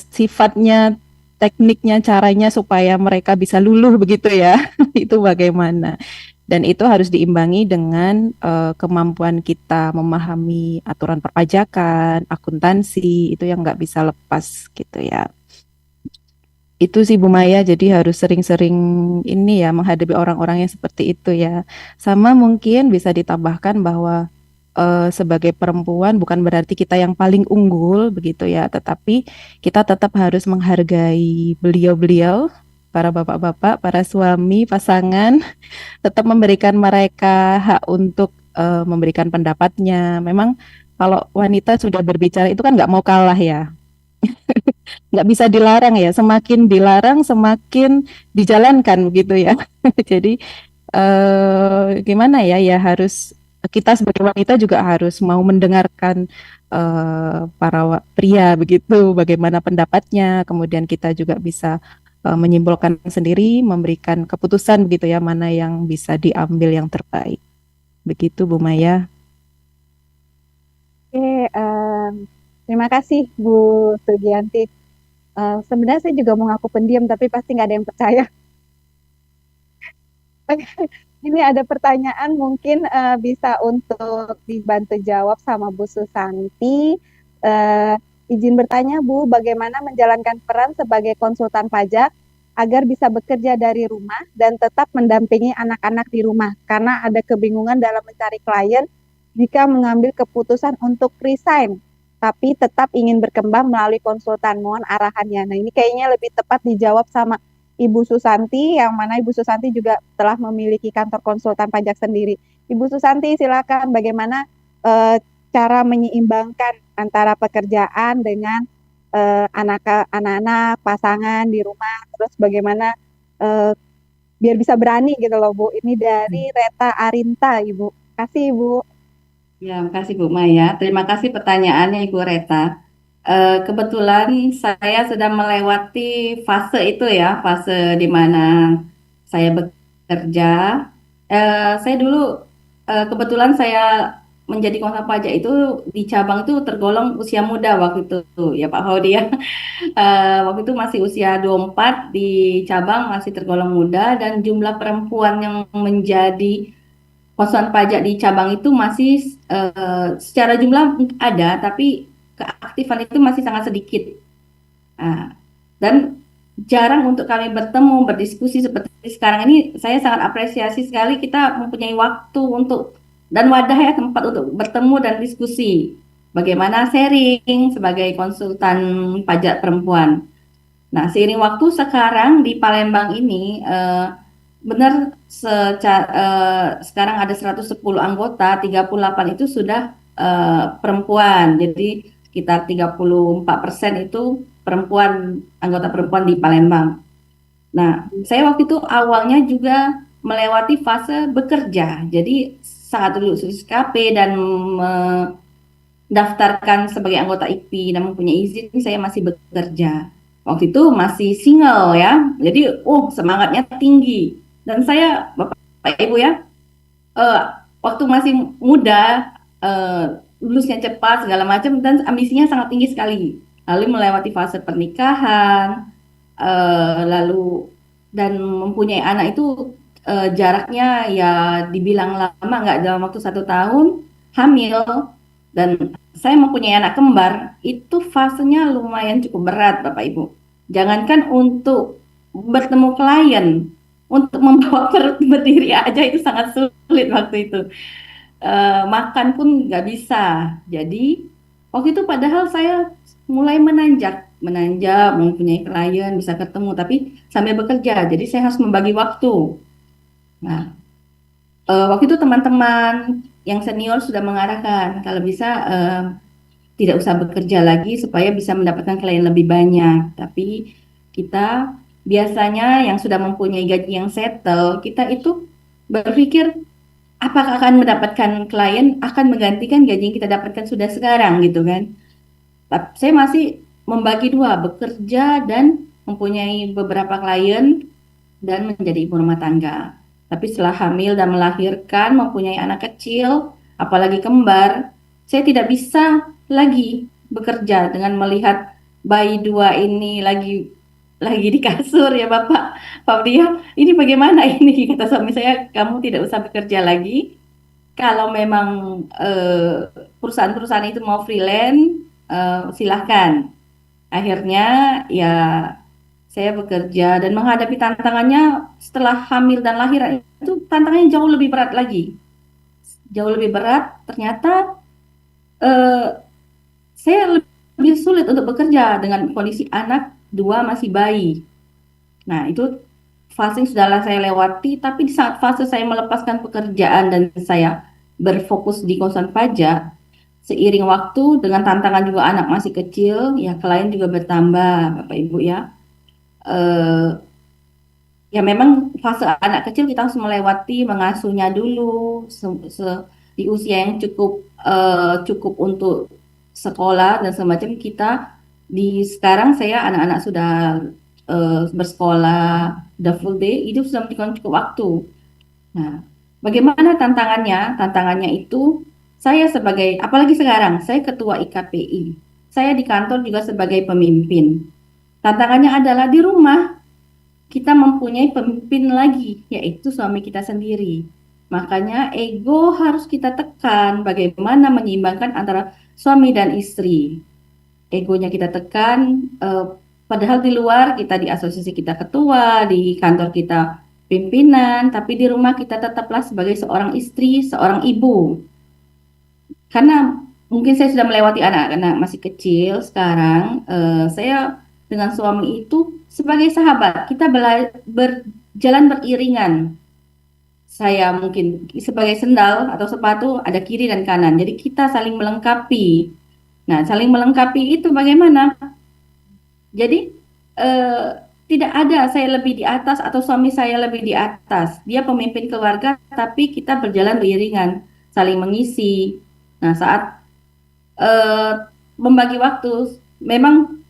sifatnya, tekniknya, caranya supaya mereka bisa luluh begitu ya. Itu bagaimana. Dan itu harus diimbangi dengan kemampuan kita memahami aturan perpajakan, akuntansi, itu yang nggak bisa lepas gitu ya. Itu sih Bu Maya, jadi harus sering-sering ini ya menghadapi orang-orang yang seperti itu ya. Sama mungkin bisa ditambahkan bahwa sebagai perempuan bukan berarti kita yang paling unggul begitu ya, tetapi kita tetap harus menghargai beliau-beliau, para bapak-bapak, para suami, pasangan, tetap memberikan mereka hak untuk memberikan pendapatnya. Memang kalau wanita sudah berbicara itu kan nggak mau kalah ya, nggak bisa dilarang ya. Semakin dilarang semakin dijalankan begitu ya. Jadi gimana ya? Ya harus kita sebagai wanita juga harus mau mendengarkan para pria begitu, bagaimana pendapatnya. Kemudian kita juga bisa menyimpulkan sendiri, memberikan keputusan begitu ya, mana yang bisa diambil yang terbaik. Begitu Bu Maya. Oke, terima kasih Bu Sugianti. Sebenarnya saya juga mau ngaku pendiam, tapi pasti nggak ada yang percaya. Ini ada pertanyaan mungkin bisa untuk dibantu jawab sama Bu Susanti. Izin bertanya Bu, bagaimana menjalankan peran sebagai konsultan pajak agar bisa bekerja dari rumah dan tetap mendampingi anak-anak di rumah karena ada kebingungan dalam mencari klien jika mengambil keputusan untuk resign tapi tetap ingin berkembang melalui konsultan. Mohon arahannya. Nah, ini kayaknya lebih tepat dijawab sama Ibu Susanti, yang mana Ibu Susanti juga telah memiliki kantor konsultan pajak sendiri. Ibu Susanti, silakan bagaimana cara menyeimbangkan antara pekerjaan dengan anak-anak, pasangan di rumah, terus bagaimana biar bisa berani gitu loh Bu. Ini dari Reta Arinta, Ibu. Kasih Ibu. Ya, makasih Bu Maya. Terima kasih pertanyaannya Ibu Reta. Kebetulan saya sudah melewati fase itu ya, fase di mana saya bekerja. Saya dulu kebetulan saya menjadi konsultan pajak itu di cabang itu tergolong usia muda waktu itu ya Pak Hodi ya. Waktu itu masih usia 24, di cabang masih tergolong muda, dan jumlah perempuan yang menjadi konsultan pajak di cabang itu masih secara jumlah ada, tapi keaktifan itu masih sangat sedikit. Dan jarang untuk kami bertemu, berdiskusi seperti sekarang ini. Saya sangat apresiasi sekali kita mempunyai waktu untuk dan wadah ya, tempat untuk bertemu dan diskusi. Bagaimana sharing sebagai konsultan pajak perempuan. Nah, seiring waktu sekarang di Palembang ini benar sekarang ada 110 anggota, 38 itu sudah perempuan. Jadi sekitar 34% itu perempuan, anggota perempuan di Palembang. Nah, saya waktu itu awalnya juga melewati fase bekerja. Jadi saat lulus SKP dan mendaftarkan sebagai anggota IPI dan mempunyai izin, saya masih bekerja. Waktu itu masih single ya, jadi semangatnya tinggi. Dan saya, Bapak Ibu ya, waktu masih muda, lulusnya cepat segala macam, dan ambisinya sangat tinggi sekali. Lalu melewati fase pernikahan, lalu dan mempunyai anak itu jaraknya ya dibilang lama, nggak dalam waktu 1 tahun, hamil, dan saya mempunyai anak kembar. Itu fasenya lumayan cukup berat Bapak Ibu. Jangankan untuk bertemu klien, untuk membawa perut berdiri aja itu sangat sulit waktu itu. Makan pun nggak bisa. Jadi waktu itu padahal saya mulai menanjak, mempunyai klien, bisa ketemu, tapi sambil bekerja. Jadi saya harus membagi waktu. Nah, waktu itu teman-teman yang senior sudah mengarahkan kalau bisa tidak usah bekerja lagi supaya bisa mendapatkan klien lebih banyak. Tapi kita biasanya yang sudah mempunyai gaji yang settle, kita itu berpikir apakah akan mendapatkan klien akan menggantikan gaji yang kita dapatkan sudah sekarang gitu kan. Tapi saya masih membagi dua, bekerja dan mempunyai beberapa klien dan menjadi ibu rumah tangga. Tapi setelah hamil dan melahirkan, mempunyai anak kecil, apalagi kembar, saya tidak bisa lagi bekerja dengan melihat bayi 2 ini lagi di kasur ya Pak Dia, ini bagaimana ini, kata suami saya, kamu tidak usah bekerja lagi. Kalau memang perusahaan-perusahaan itu mau freelance, silahkan. Akhirnya ya saya bekerja dan menghadapi tantangannya setelah hamil dan lahiran itu tantangannya jauh lebih berat lagi. Jauh lebih berat, ternyata saya lebih sulit untuk bekerja dengan kondisi anak 2 masih bayi. Nah, itu fase yang sudah saya lewati, tapi di saat fase saya melepaskan pekerjaan dan saya berfokus di konsultan pajak, seiring waktu dengan tantangan juga anak masih kecil, ya klien juga bertambah, Bapak Ibu ya. Ya memang fase anak kecil kita harus melewati mengasuhnya dulu di usia yang cukup untuk sekolah dan semacam. Kita sekarang saya anak-anak sudah bersekolah, udah full day, itu sudah memberikan cukup waktu. Nah, bagaimana tantangannya? Tantangannya itu saya sebagai, apalagi sekarang saya ketua IKPI, saya di kantor juga sebagai pemimpin. Tantangannya adalah di rumah kita mempunyai pemimpin lagi, yaitu suami kita sendiri. Makanya ego harus kita tekan, bagaimana menyeimbangkan antara suami dan istri. Egonya kita tekan, Padahal di luar kita di asosiasi kita ketua, di kantor kita pimpinan, tapi di rumah kita tetaplah sebagai seorang istri, seorang ibu. Karena mungkin saya sudah melewati anak-anak masih kecil sekarang, saya dengan suami itu sebagai sahabat, kita berjalan beriringan. Saya mungkin sebagai sendal atau sepatu ada kiri dan kanan, jadi kita saling melengkapi. Nah, saling melengkapi itu bagaimana? Jadi eh, tidak ada saya lebih di atas atau suami saya lebih di atas. Dia pemimpin keluarga, tapi kita berjalan beriringan, saling mengisi. Nah, saat membagi waktu, memang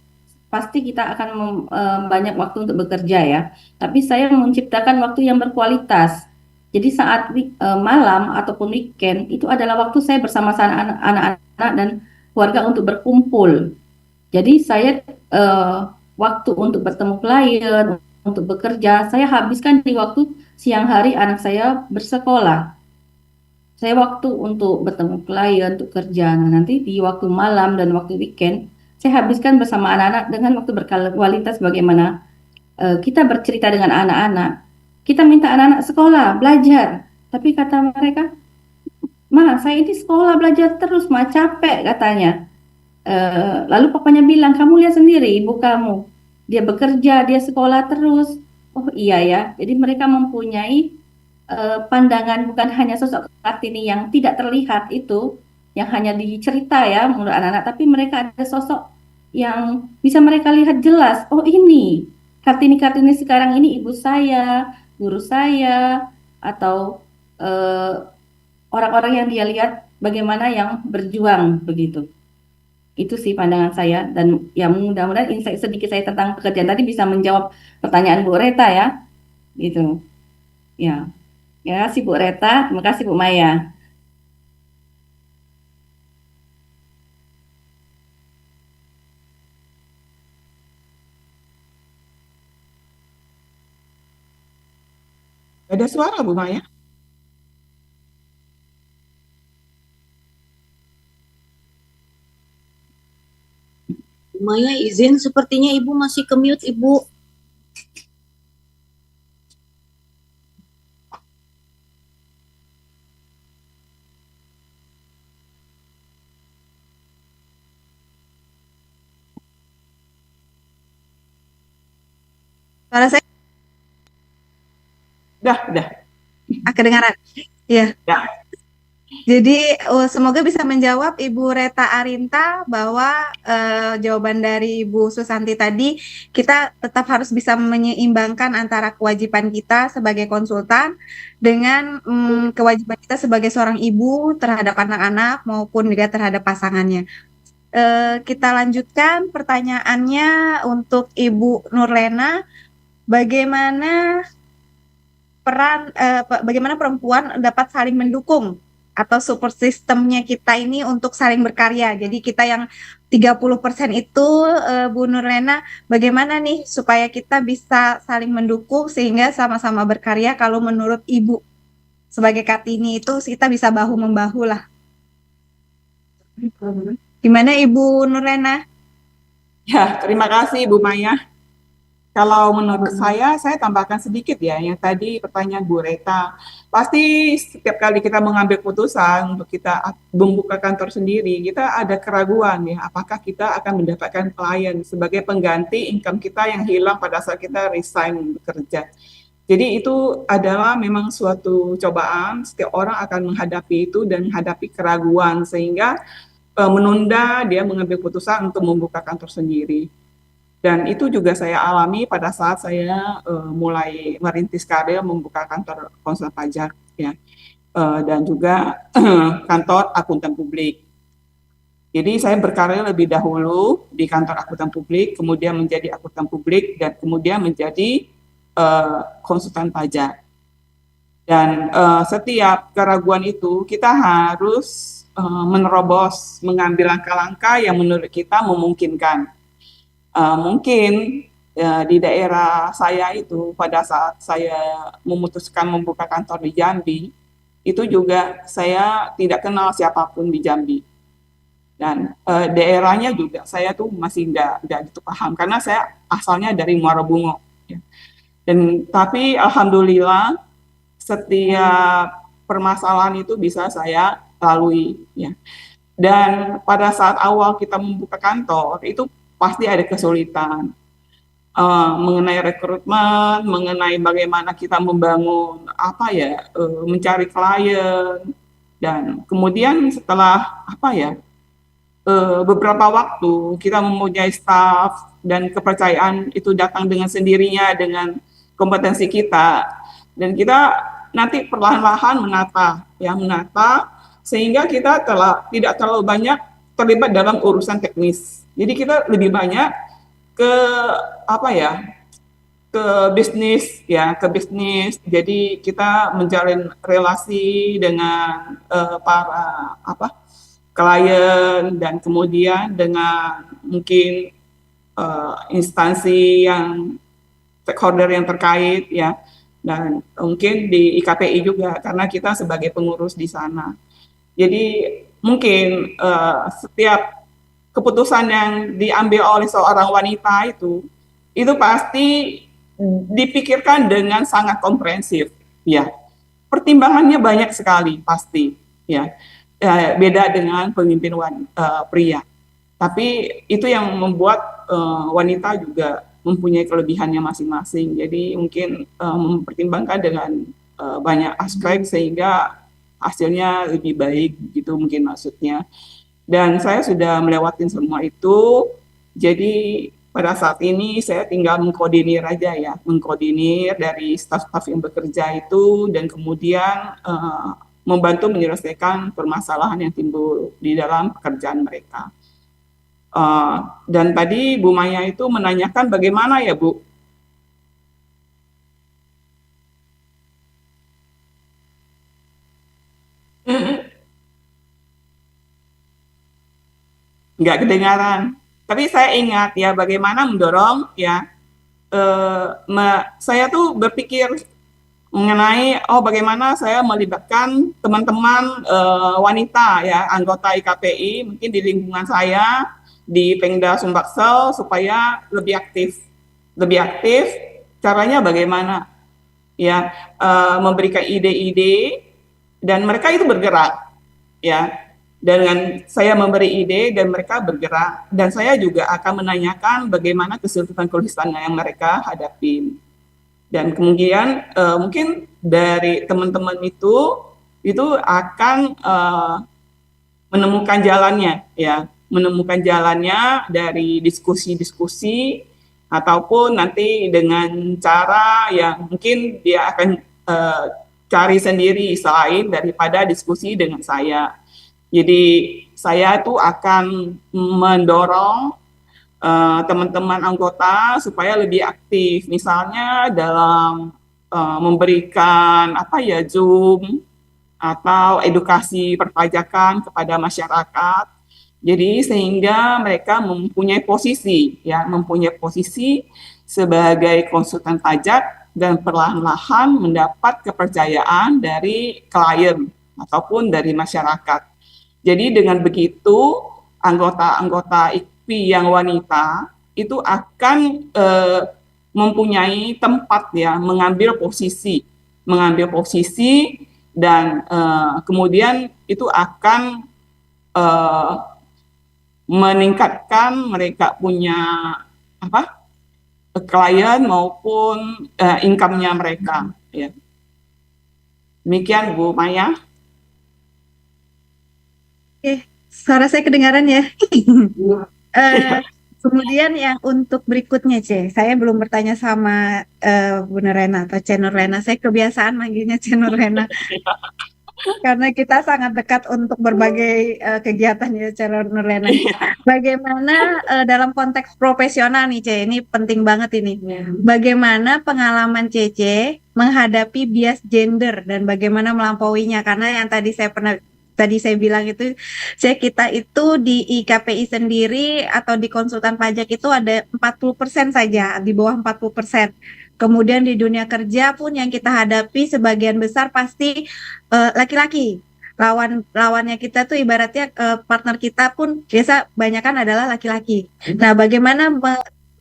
pasti kita akan banyak waktu untuk bekerja ya. Tapi saya menciptakan waktu yang berkualitas. Jadi saat malam ataupun weekend itu adalah waktu saya bersama anak-anak dan keluarga untuk berkumpul. Jadi saya waktu untuk bertemu klien, untuk bekerja, saya habiskan di waktu siang hari anak saya bersekolah. Saya waktu untuk bertemu klien, untuk kerja. Nah, nanti di waktu malam dan waktu weekend, saya habiskan bersama anak-anak dengan waktu berkualitas bagaimana kita bercerita dengan anak-anak. Kita minta anak-anak sekolah, belajar. Tapi kata mereka, "Ma, saya ini sekolah belajar terus, Ma, capek," katanya. Lalu papanya bilang, "Kamu lihat sendiri ibu kamu. Dia bekerja, dia sekolah terus." Oh iya ya, jadi mereka mempunyai pandangan bukan hanya sosok Kartini yang tidak terlihat itu, yang hanya dicerita ya menurut anak-anak, tapi mereka ada sosok yang bisa mereka lihat jelas. Oh ini, Kartini sekarang ini ibu saya, guru saya, atau orang-orang yang dia lihat bagaimana yang berjuang begitu. Itu sih pandangan saya, dan ya mudah-mudahan insight sedikit saya tentang pekerjaan tadi bisa menjawab pertanyaan Bu Reta ya, gitu. Ya, terima kasih Bu Reta, terima kasih Bu Maya. Ada suara Bu Maya? Maya izin, sepertinya Ibu masih ke mute, Ibu. Suara saya Udah. kedengaran. Iya. Ya. Jadi semoga bisa menjawab Ibu Reta Arinta bahwa jawaban dari Ibu Susanti tadi, kita tetap harus bisa menyeimbangkan antara kewajiban kita sebagai konsultan dengan kewajiban kita sebagai seorang ibu terhadap anak-anak maupun juga terhadap pasangannya. Kita lanjutkan pertanyaannya untuk Ibu Nurlena, bagaimana bagaimana perempuan dapat saling mendukung atau support sistemnya kita ini untuk saling berkarya. Jadi kita yang 30% itu, Bu Nurlena, bagaimana nih supaya kita bisa saling mendukung sehingga sama-sama berkarya? Kalau menurut Ibu sebagai Kartini itu kita bisa bahu-membahu lah. Gimana Ibu Nurlena? Ya, terima kasih Bu Maya. Kalau menurut saya tambahkan sedikit ya, yang tadi pertanyaan Bu Reta. Pasti setiap kali kita mengambil keputusan untuk kita membuka kantor sendiri, kita ada keraguan ya, apakah kita akan mendapatkan klien sebagai pengganti income kita yang hilang pada saat kita resign bekerja. Jadi itu adalah memang suatu cobaan, setiap orang akan menghadapi itu dan menghadapi keraguan, sehingga menunda dia mengambil keputusan untuk membuka kantor sendiri. Dan itu juga saya alami pada saat saya mulai merintis karir membuka kantor konsultan pajak ya, dan juga kantor akuntan publik. Jadi saya berkarir lebih dahulu di kantor akuntan publik, kemudian menjadi akuntan publik, dan kemudian menjadi konsultan pajak. Dan setiap keraguan itu kita harus menerobos, mengambil langkah-langkah yang menurut kita memungkinkan. Mungkin di daerah saya itu pada saat saya memutuskan membuka kantor di Jambi, itu juga saya tidak kenal siapapun di Jambi. Dan daerahnya juga saya tuh masih nggak gitu paham karena saya asalnya dari Muara Bungo. Ya. Dan tapi alhamdulillah setiap permasalahan itu bisa saya lalui. Ya. Dan pada saat awal kita membuka kantor itu pasti ada kesulitan mengenai rekrutmen, mengenai bagaimana kita membangun mencari klien, dan kemudian setelah beberapa waktu kita mempunyai staff dan kepercayaan itu datang dengan sendirinya dengan kompetensi kita, dan kita nanti perlahan-lahan menata sehingga kita tidak terlalu banyak terlibat dalam urusan teknis. Jadi kita lebih banyak ke ke bisnis. Jadi kita menjalin relasi dengan para klien, dan kemudian dengan mungkin instansi yang stakeholder yang terkait, ya, dan mungkin di IKPI juga karena kita sebagai pengurus di sana. Jadi mungkin setiap keputusan yang diambil oleh seorang wanita itu pasti dipikirkan dengan sangat komprehensif, ya. Pertimbangannya banyak sekali pasti, ya. Beda dengan pemimpin pria. Tapi itu yang membuat wanita juga mempunyai kelebihannya masing-masing. Jadi mungkin mempertimbangkan dengan banyak aspek sehingga hasilnya lebih baik, gitu mungkin maksudnya. Dan saya sudah melewati semua itu. Jadi pada saat ini saya tinggal mengkoordinir aja, ya, mengkoordinir dari staf-staf yang bekerja itu, dan kemudian membantu menyelesaikan permasalahan yang timbul di dalam pekerjaan mereka. Dan tadi Bu Maya itu menanyakan bagaimana, ya, Bu? Nggak kedengaran. Tapi saya ingat, ya, bagaimana mendorong, ya, saya tuh berpikir mengenai bagaimana saya melibatkan teman-teman wanita, ya, anggota IKPI mungkin di lingkungan saya di Pemda Sumbaksel supaya lebih aktif. Caranya bagaimana, ya, memberikan ide-ide dan mereka itu bergerak, ya. Dengan saya memberi ide dan mereka bergerak, dan saya juga akan menanyakan bagaimana kesulitan-kesulitan yang mereka hadapi. Dan kemudian mungkin dari teman-teman itu akan menemukan jalannya, ya, dari diskusi-diskusi ataupun nanti dengan cara yang mungkin dia akan cari sendiri selain daripada diskusi dengan saya. Jadi saya itu akan mendorong teman-teman anggota supaya lebih aktif, misalnya dalam memberikan Zoom atau edukasi perpajakan kepada masyarakat. Jadi sehingga mereka mempunyai posisi sebagai konsultan pajak dan perlahan-lahan mendapat kepercayaan dari klien ataupun dari masyarakat. Jadi dengan begitu anggota-anggota IKPI yang wanita itu akan mempunyai tempat, ya, mengambil posisi dan kemudian itu akan meningkatkan mereka punya klien maupun income-nya mereka, ya. Demikian Bu Maya. Suara saya kedengaran, ya? Kemudian yang untuk berikutnya, saya belum bertanya sama Bu Nurlena atau Ce Nurlena. Saya kebiasaan manggilnya Ce Nurlena karena kita sangat dekat untuk berbagai kegiatan, ya, Ce Nurlena. Bagaimana dalam konteks profesional nih, Ce, ini penting banget ini. Bagaimana pengalaman Cece menghadapi bias gender dan bagaimana melampauinya? Karena yang tadi saya bilang itu, kita itu di IKPI sendiri atau di konsultan pajak itu ada 40% saja, di bawah 40%. Kemudian di dunia kerja pun yang kita hadapi sebagian besar pasti laki-laki. lawannya kita tuh ibaratnya partner kita pun biasa banyakan adalah laki-laki. Nah, bagaimana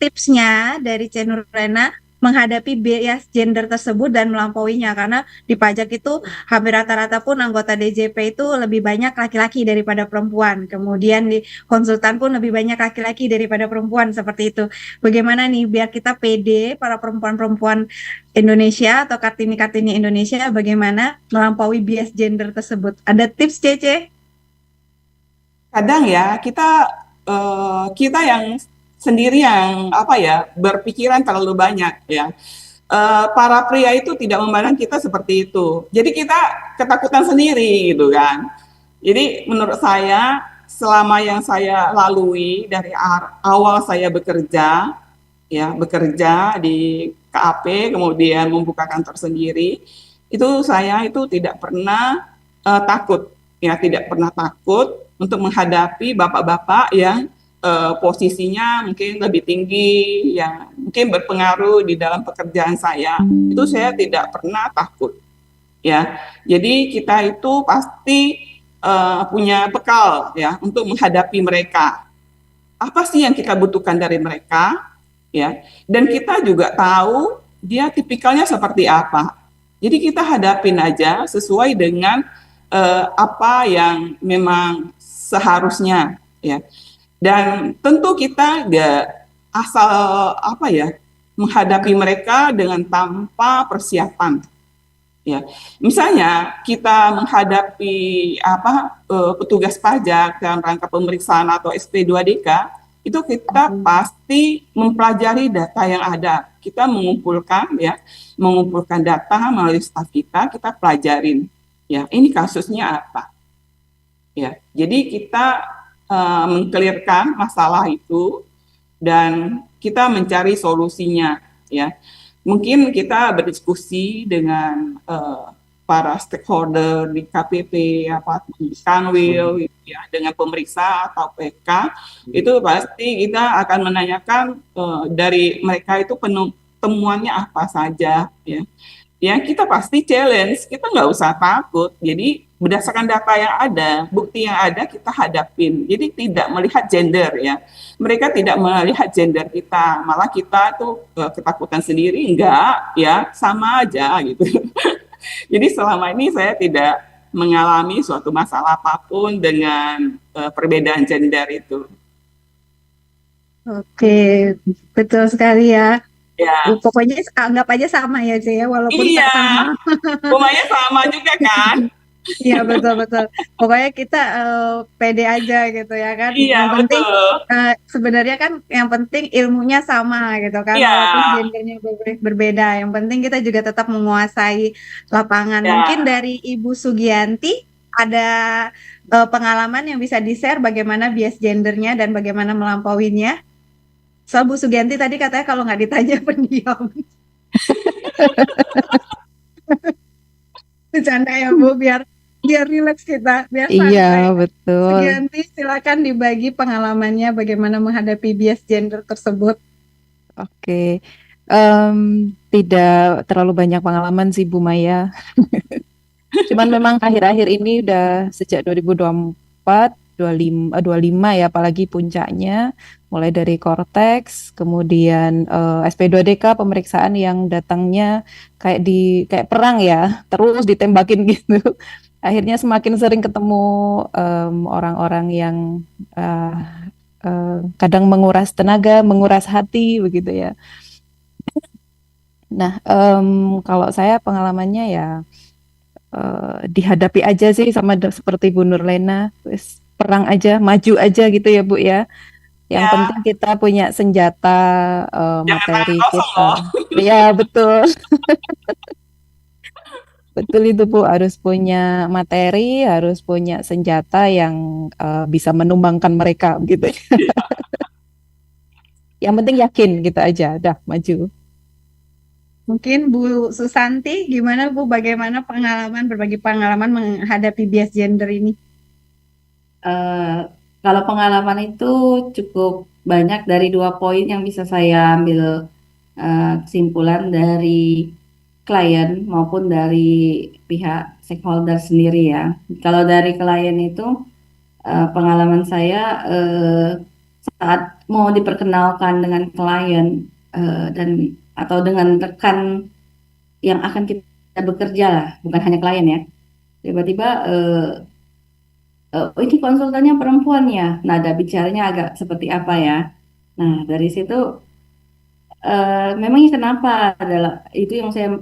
tipsnya dari Cenur Rena menghadapi bias gender tersebut dan melampauinya? Karena di pajak itu hampir rata-rata pun anggota DJP itu lebih banyak laki-laki daripada perempuan. Kemudian di konsultan pun lebih banyak laki-laki daripada perempuan seperti itu. Bagaimana nih biar kita pede para perempuan-perempuan Indonesia atau Kartini-Kartini Indonesia bagaimana melampaui bias gender tersebut? Ada tips Cece? Kadang ya kita yang sendiri yang berpikiran terlalu banyak ya. Para pria itu tidak memandang kita seperti itu. Jadi kita ketakutan sendiri gitu kan. Jadi menurut saya selama yang saya lalui dari awal saya bekerja di KAP kemudian membuka kantor sendiri, itu saya itu tidak pernah takut tidak pernah takut untuk menghadapi bapak-bapak yang posisinya mungkin lebih tinggi, yang mungkin berpengaruh di dalam pekerjaan saya. Itu saya tidak pernah takut. Ya, jadi kita itu pasti punya bekal ya untuk menghadapi mereka. Apa sih yang kita butuhkan dari mereka? Ya, dan kita juga tahu dia tipikalnya seperti apa. Jadi kita hadapin aja sesuai dengan apa yang memang seharusnya ya. Dan tentu kita nggak asal menghadapi mereka dengan tanpa persiapan. Ya, misalnya kita menghadapi petugas pajak dalam rangka pemeriksaan atau SP2DK, itu kita pasti mempelajari data yang ada. Kita mengumpulkan data melalui staf kita pelajarin. Ya, ini kasusnya apa? Ya, jadi kita mengkelirkan masalah itu dan kita mencari solusinya ya. Mungkin kita berdiskusi dengan para stakeholder di KPP di Kanwil ya, dengan pemeriksa atau PK, itu pasti kita akan menanyakan dari mereka itu temuannya apa saja ya. Ya kita pasti challenge, kita nggak usah takut. Jadi berdasarkan data yang ada, bukti yang ada kita hadapin. Jadi tidak melihat gender ya. Mereka tidak melihat gender kita, malah kita tuh ketakutan sendiri enggak ya, sama aja gitu. Jadi selama ini saya tidak mengalami suatu masalah apapun dengan perbedaan gender itu. Oke, betul sekali ya. Ya. Pokoknya anggap aja sama ya, Ce, ya, walaupun Iya, nggak sama. pokoknya sama juga kan. Iya, betul-betul. Pokoknya kita pede aja gitu ya kan. Iya, Yang penting betul. sebenarnya kan yang penting ilmunya sama gitu kan, Iya. walaupun gendernya berbeda. Yang penting kita juga tetap menguasai lapangan. Ya. Mungkin dari Ibu Sugianti ada pengalaman yang bisa di-share bagaimana bias gendernya dan bagaimana melampauinya. Soal Bu Sugianti tadi katanya kalau nggak ditanya pendiam. Bercanda ya Bu, biar rileks kita, biar santai. Iya, betul. Sugianti, silakan dibagi pengalamannya bagaimana menghadapi bias gender tersebut. Oke. Tidak terlalu banyak pengalaman sih Bu Maya. Cuman memang akhir-akhir ini udah sejak 2024, 25 ya, apalagi puncaknya mulai dari Cortex, kemudian SP2DK pemeriksaan yang datangnya kayak perang ya, terus ditembakin gitu. Akhirnya semakin sering ketemu orang-orang yang kadang menguras tenaga, menguras hati begitu ya. Nah, kalau saya pengalamannya ya dihadapi aja sih sama seperti Bu Nurlena, perang aja, maju aja gitu ya Bu ya. Yang penting kita punya senjata, materi kita. Ya betul. Betul itu Bu, harus punya materi, harus punya senjata yang bisa menumbangkan mereka gitu. Yang penting yakin gitu aja, dah maju. Mungkin Bu Susanti, gimana Bu, bagaimana berbagi pengalaman menghadapi bias gender ini? Kalau pengalaman itu cukup banyak, dari 2 poin yang bisa saya ambil kesimpulan dari klien maupun dari pihak stakeholder sendiri ya. Kalau dari klien itu pengalaman saya saat mau diperkenalkan dengan klien dan atau dengan rekan yang akan kita bekerja lah, bukan hanya klien ya. Tiba-tiba oh, ini konsultannya perempuan ya, nada bicaranya agak seperti apa ya. Nah, dari situ memangnya kenapa adalah itu yang saya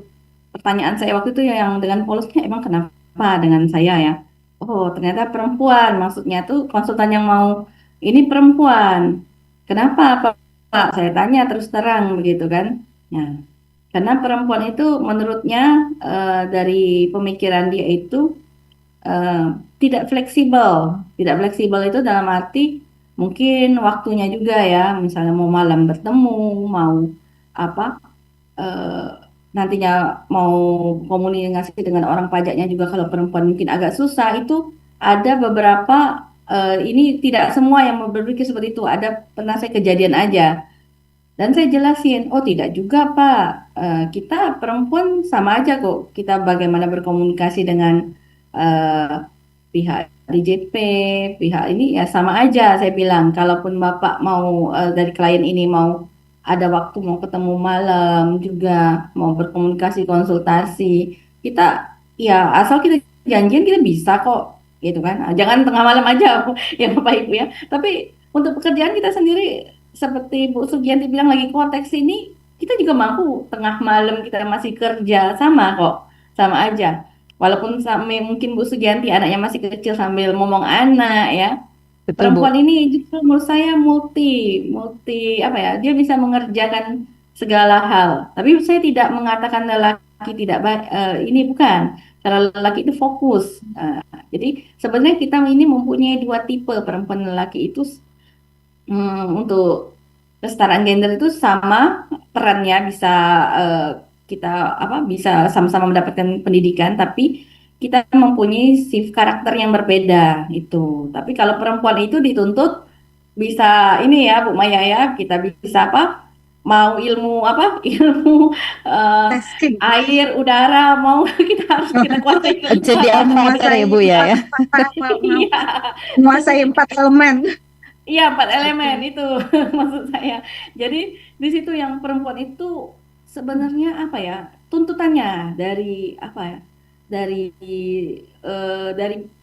pertanyaan saya waktu itu yang dengan polusnya emang kenapa dengan saya ya. Oh, ternyata perempuan, maksudnya tuh konsultan yang mau ini perempuan. Kenapa Pak? Saya tanya terus terang begitu kan. Nah, karena perempuan itu menurutnya dari pemikiran dia itu eh, tidak fleksibel. Tidak fleksibel itu dalam arti mungkin waktunya juga ya, misalnya mau malam bertemu, mau apa eh, nantinya mau komunikasi dengan orang pajaknya juga kalau perempuan mungkin agak susah. Itu ada beberapa ini tidak semua yang berpikir seperti itu. Ada pernah saya kejadian aja. Dan saya jelasin, oh tidak juga Pak, kita perempuan sama aja kok. Kita bagaimana berkomunikasi dengan eh, pihak DJP, pihak ini ya sama aja. Saya bilang, kalaupun Bapak mau dari klien ini mau ada waktu mau ketemu malam juga, mau berkomunikasi konsultasi, kita ya asal kita janjian kita bisa kok, gitu kan. Jangan tengah malam aja ya Bapak Ibu ya. Tapi untuk pekerjaan kita sendiri seperti Bu Sugianti bilang lagi konteks ini, kita juga mampu tengah malam kita masih kerja, sama kok, sama aja. Walaupun sampai mungkin Bu Sugianti anaknya masih kecil sambil ngomong anak ya, Betul, Bu. perempuan ini justru menurut saya multi, multi apa ya, dia bisa mengerjakan segala hal. Tapi saya tidak mengatakan lelaki tidak baik, ini bukan. Karena lelaki itu fokus. Jadi sebenarnya kita ini mempunyai dua tipe perempuan dan lelaki itu untuk kesetaraan gender itu sama perannya bisa eh, kita apa bisa sama-sama mendapatkan pendidikan tapi kita mempunyai sif karakter yang berbeda itu. Tapi kalau perempuan itu dituntut bisa ini ya Bu Maya ya, kita bisa apa? Mau ilmu apa? Ilmu Testing. air, udara, mau kita kuasai Jadi semua. apa ya Bu ya? Iya. Menguasai 4 elemen. Iya, 4 elemen itu maksud saya. Jadi di situ yang perempuan itu sebenarnya apa ya? Tuntutannya dari apa ya? Dari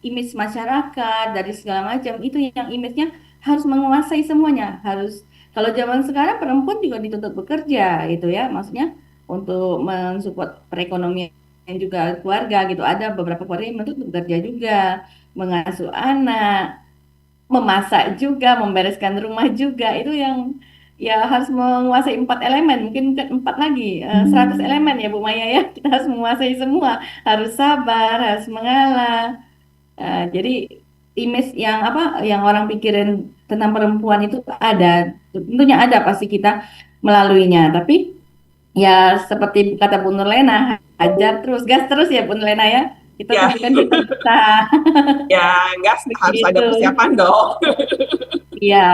image masyarakat, dari segala macam itu yang image-nya harus menguasai semuanya. Harus kalau zaman sekarang perempuan juga dituntut bekerja gitu ya. Maksudnya untuk mensupport perekonomian juga keluarga gitu. Ada beberapa keluarga yang menuntut bekerja juga, mengasuh anak, memasak juga, membereskan rumah juga, itu yang ya harus menguasai 4 elemen, mungkin bukan 4 lagi, 100 elemen ya Bu Maya ya, kita harus menguasai semua, harus sabar, harus mengalah. Jadi image yang apa, yang orang pikirin tentang perempuan itu ada, tentunya ada pasti kita melaluinya, tapi ya seperti kata Bu Nurlena, hajar terus, gas terus ya Bu Nurlena ya, kita Ya. tunjukkan kita. Ya, gas harus ada Begitu. persiapan dong. Iya.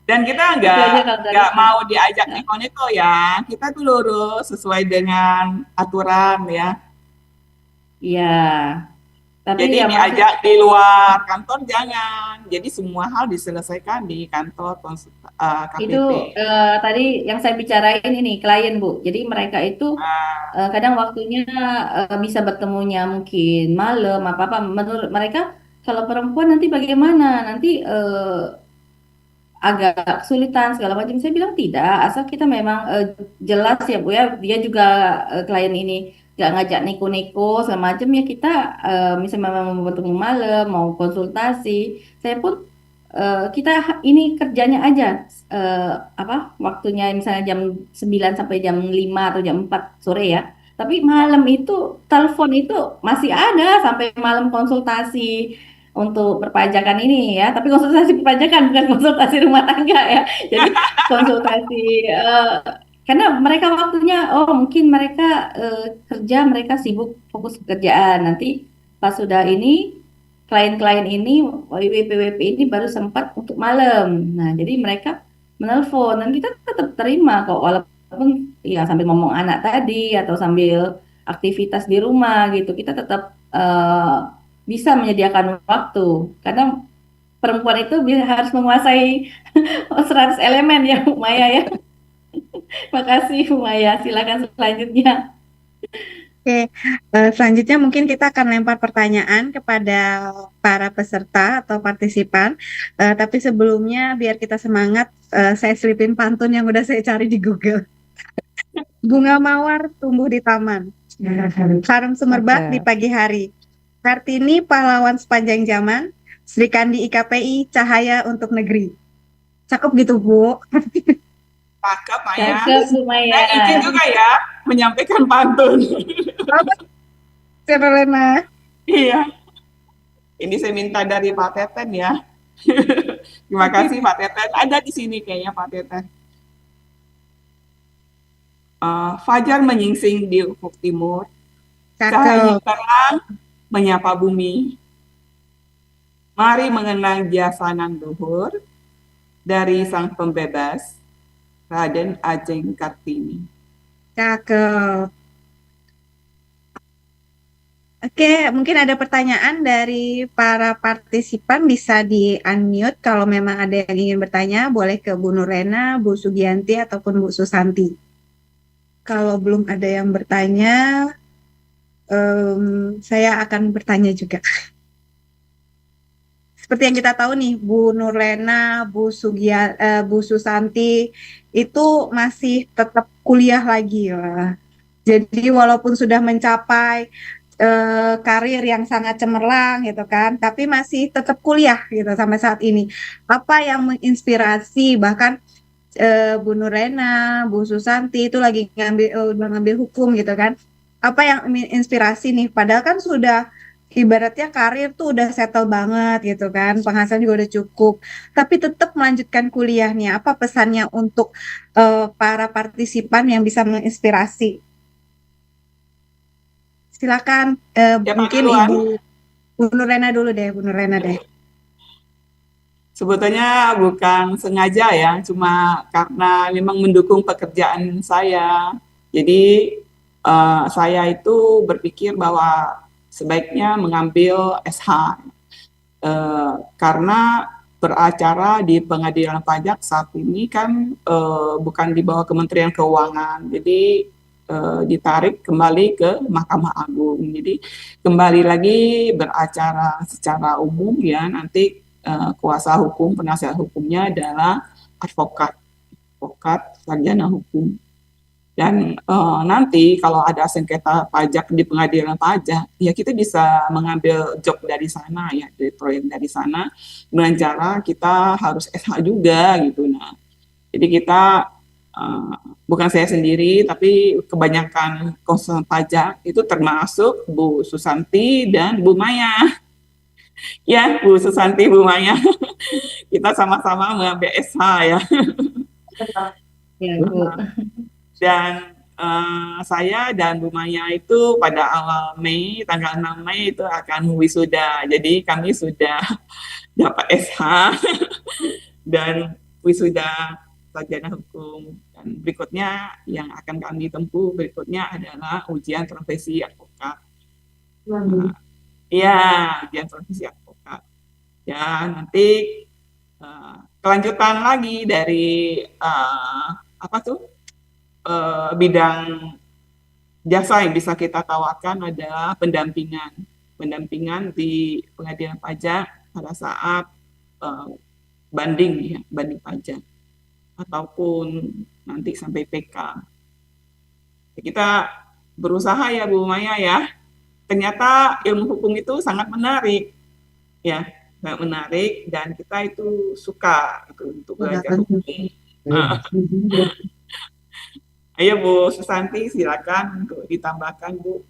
Dan kita Itu aja kalau dari nggak saya. mau diajak neko-neko ya. Kita tuh lurus sesuai dengan aturan ya. Iya. Tapi Jadi ya maksud diajak di luar kantor jangan. Jadi semua hal diselesaikan di kantor KPP. itu tadi yang saya bicarain ini klien Bu. Jadi mereka itu kadang waktunya bisa bertemunya mungkin malam apa-apa. Menurut mereka kalau perempuan nanti bagaimana? Nanti agak kesulitan segala macam. Saya bilang tidak, asal kita memang jelas ya Bu ya. Dia juga klien ini nggak ngajak neko-neko segala macam ya kita misalnya memang mau bertemu malam, mau konsultasi. Saya pun kita ini kerjanya aja apa waktunya misalnya jam 9 sampai jam 5 atau jam 4 sore ya. Tapi malam itu telepon itu masih ada sampai malam konsultasi untuk perpajakan ini ya, tapi konsultasi perpajakan bukan konsultasi rumah tangga ya. Jadi konsultasi karena mereka waktunya oh mungkin mereka kerja mereka sibuk fokus pekerjaan. Nanti pas sudah ini klien-klien ini WP ini baru sempat untuk malam. Nah, jadi mereka menelpon dan kita tetap terima kok walaupun ya sambil ngomong anak tadi atau sambil aktivitas di rumah gitu, kita tetap bisa menyediakan waktu karena perempuan itu harus menguasai 100 elemen ya Bu Maya ya. Makasih Bu Maya, silakan selanjutnya. Oke, selanjutnya mungkin kita akan lempar pertanyaan kepada para peserta atau partisipan. Tapi sebelumnya biar kita semangat, saya selipin pantun yang udah saya cari di Google. Bunga mawar tumbuh di taman, harum semerbak di pagi hari. Kartini pahlawan sepanjang zaman, Sri Kandi IKPI cahaya untuk negeri. Cakep gitu Bu. Cakep, Maya. Cakep Bu Maya. Izin juga ya menyampaikan pantun. Channel Rena. Iya. Ini saya minta dari Pak Teten ya. Terima kasih Pak Teten. Ada di sini kayaknya Pak Teten. Fajar menyingsing di ufuk timur. Cahaya Cakep. terang menyapa bumi. Mari mengenang jasa nan luhur dari sang pembebas Raden Ajeng Kartini. Cakep. Oke, mungkin ada pertanyaan dari para partisipan, bisa di-unmute kalau memang ada yang ingin bertanya, boleh ke Bu Nurena, Bu Sugianti, ataupun Bu Susanti. Kalau belum ada yang bertanya, saya akan bertanya juga. Seperti yang kita tahu nih, Bu Nurlena, Bu Susanti itu masih tetap kuliah lagi ya. Jadi walaupun sudah mencapai karir yang sangat cemerlang gitu kan, tapi masih tetap kuliah gitu sampai saat ini. Apa yang menginspirasi, bahkan Bu Nurlena, Bu Susanti itu lagi ngambil hukum gitu kan. Apa yang menginspirasi nih? Padahal kan sudah ibaratnya karir tuh udah settle banget gitu kan, penghasilan juga udah cukup, tapi tetap melanjutkan kuliahnya. Apa pesannya untuk para partisipan yang bisa menginspirasi? Silakan, mungkin Ibu Nurlena dulu deh, Bu Nurlena deh. Sebetulnya bukan sengaja ya, cuma karena memang mendukung pekerjaan saya. Jadi saya itu berpikir bahwa sebaiknya mengambil SH karena beracara di pengadilan pajak saat ini kan bukan di bawah Kementerian Keuangan, jadi ditarik kembali ke Mahkamah Agung. Jadi kembali lagi beracara secara umum ya, nanti kuasa hukum, penasihat hukumnya adalah advokat sarjana hukum. Dan nanti kalau ada sengketa pajak di pengadilan pajak, ya kita bisa mengambil job dari sana ya, dari proyek dari sana, dengan cara kita harus SH juga gitu. Nah, jadi kita bukan saya sendiri, tapi kebanyakan konsultan pajak itu termasuk Bu Susanti dan Bu Maya. Ya, Bu Susanti, Bu Maya, kita sama-sama mengambil SH ya. Ya, Bu. Dan saya dan Bu Maya itu pada awal Mei, tanggal 6 Mei itu akan wisuda. Jadi kami sudah dapat SH dan wisuda sarjana hukum. Dan berikutnya yang akan kami tempuh berikutnya adalah ujian profesi advokat. Iya, ujian profesi advokat. Ya, nanti kelanjutan lagi dari bidang jasa yang bisa kita tawarkan adalah pendampingan di pengadilan pajak pada saat banding pajak ataupun nanti sampai PK. Kita berusaha ya Bu Maya ya. Ternyata ilmu hukum itu sangat menarik ya, sangat menarik, dan kita itu suka itu untuk belajar hukum. Ayo Bu Susanti, silakan untuk ditambahkan Bu.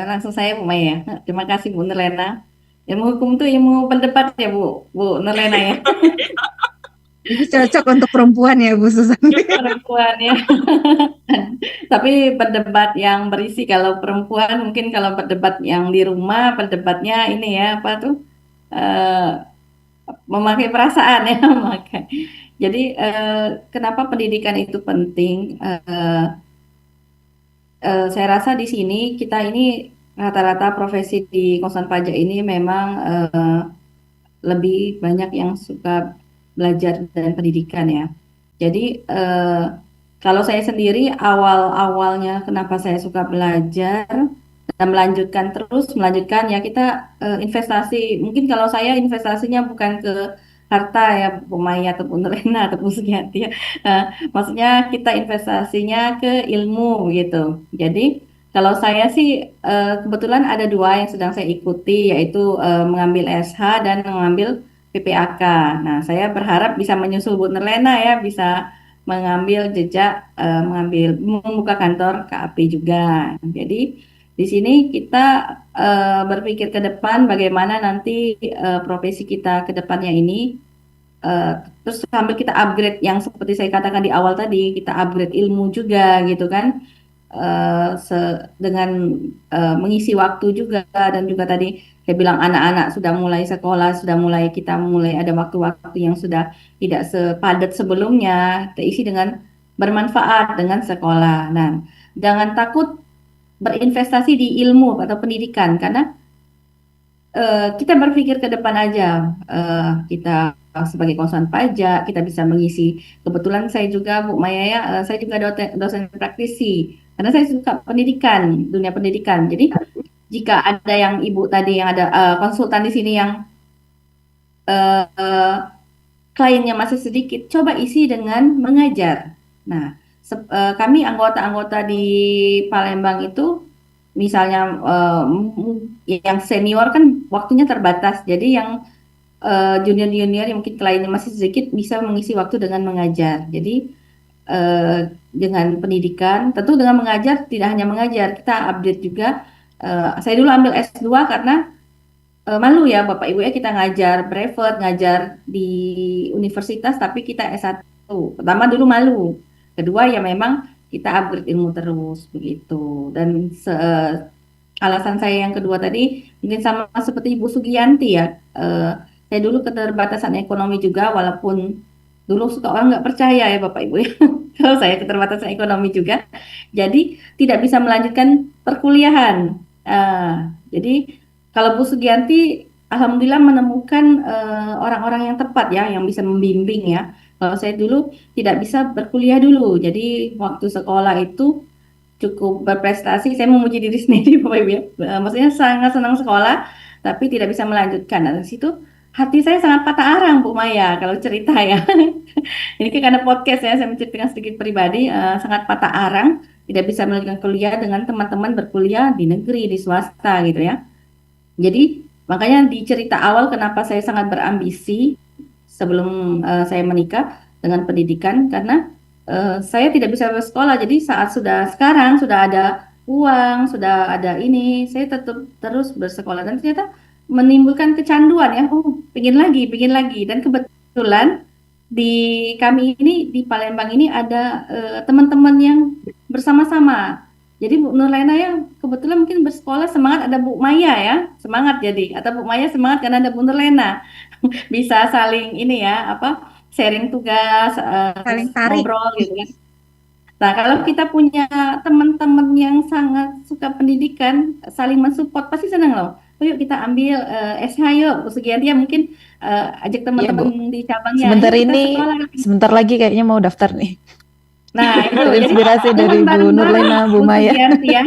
Langsung saya Bu Maya. Terima kasih Bu Nurlena. Ilmu hukum itu ilmu pendebat ya Bu Nurlena ya. Ini cocok untuk perempuan ya Bu Susanti. Perempuan ya. Tapi pendebat yang berisi, kalau perempuan mungkin kalau pendebat yang di rumah, pendebatnya ini ya apa tuh memakai perasaan ya, memakai. Jadi kenapa pendidikan itu penting? saya rasa di sini kita ini rata-rata profesi di konsultan pajak ini memang lebih banyak yang suka belajar dan pendidikan ya. Jadi kalau saya sendiri awal-awalnya kenapa saya suka belajar dan melanjutkan ya kita investasi. Mungkin kalau saya investasinya bukan ke harta ya Bu Maya ataupun Rena ataupun Sugianti ya. Maksudnya kita investasinya ke ilmu gitu. Jadi kalau saya sih kebetulan ada dua yang sedang saya ikuti yaitu mengambil SH dan mengambil PPAK. Nah, saya berharap bisa menyusul Bu Nerlena ya, bisa mengambil jejak membuka kantor KAP juga. Jadi di sini kita berpikir ke depan bagaimana nanti profesi kita ke depannya ini terus sambil kita upgrade yang seperti saya katakan di awal tadi, kita upgrade ilmu juga gitu kan. Dengan mengisi waktu juga dan juga tadi saya bilang anak-anak sudah mulai sekolah, kita mulai ada waktu-waktu yang sudah tidak sepadat sebelumnya, terisi dengan bermanfaat dengan sekolah. Nah, jangan takut berinvestasi di ilmu atau pendidikan karena kita berpikir ke depan aja. Kita sebagai konsultan pajak, kita bisa mengisi. Kebetulan saya juga Bu Maya ya, saya juga dosen praktisi. Karena saya suka pendidikan, dunia pendidikan. Jadi jika ada yang ibu tadi yang ada konsultan di sini yang kliennya masih sedikit, coba isi dengan mengajar. Nah, kami anggota-anggota di Palembang itu, misalnya yang senior kan waktunya terbatas, jadi yang junior-junior yang mungkin kliennya masih sedikit bisa mengisi waktu dengan mengajar. Jadi dengan pendidikan, tentu dengan mengajar tidak hanya mengajar, kita update juga. Saya dulu ambil S2 karena malu ya Bapak Ibu ya kita ngajar private, ngajar di universitas tapi kita S1. Pertama dulu malu. Kedua ya memang kita upgrade ilmu terus begitu. Dan alasan saya yang kedua tadi mungkin sama seperti Ibu Sugianti ya. Saya dulu keterbatasan ekonomi juga walaupun dulu suka orang nggak percaya ya Bapak Ibu ya. Kalau saya keterbatasan ekonomi juga. Jadi tidak bisa melanjutkan perkuliahan. Jadi kalau Bu Sugianti alhamdulillah menemukan orang-orang yang tepat ya yang bisa membimbing ya. Kalau saya dulu tidak bisa berkuliah dulu. Jadi waktu sekolah itu cukup berprestasi. Saya memuji diri sendiri Bapak Ibu ya. Maksudnya sangat senang sekolah tapi tidak bisa melanjutkan. Nah, dari situ hati saya sangat patah arang Bu Maya kalau cerita ya. Ini kan karena podcast ya, saya menceritakan sedikit pribadi, sangat patah arang, tidak bisa melanjutkan kuliah dengan teman-teman berkuliah di negeri, di swasta gitu ya. Jadi makanya di cerita awal kenapa saya sangat berambisi sebelum saya menikah dengan pendidikan karena saya tidak bisa bersekolah. Jadi saat sekarang sudah ada uang, sudah ada ini, saya tetap terus bersekolah dan ternyata menimbulkan kecanduan ya, pingin lagi dan kebetulan di kami ini di Palembang ini ada teman-teman yang bersama-sama. Jadi Bu Nurlena ya kebetulan mungkin bersekolah semangat ada Bu Maya ya, semangat jadi atau Bu Maya semangat karena ada Bu Nurlena. Bisa saling ini ya, sharing tugas, Saling tarik. ngobrol gitu kan. Nah, kalau kita punya teman-teman yang sangat suka pendidikan, saling mensupport pasti senang loh. Yuk kita ambil SH yuk, Bu Sugianti ya mungkin ajak teman-teman di cabangnya. Sebentar Yuk kita ini, sekolah. sebentar lagi kayaknya mau daftar nih. Nah, itu jadi Terinspirasi dari Bu bareng-bareng Nurlena, Bu Maya. Sugianti ya.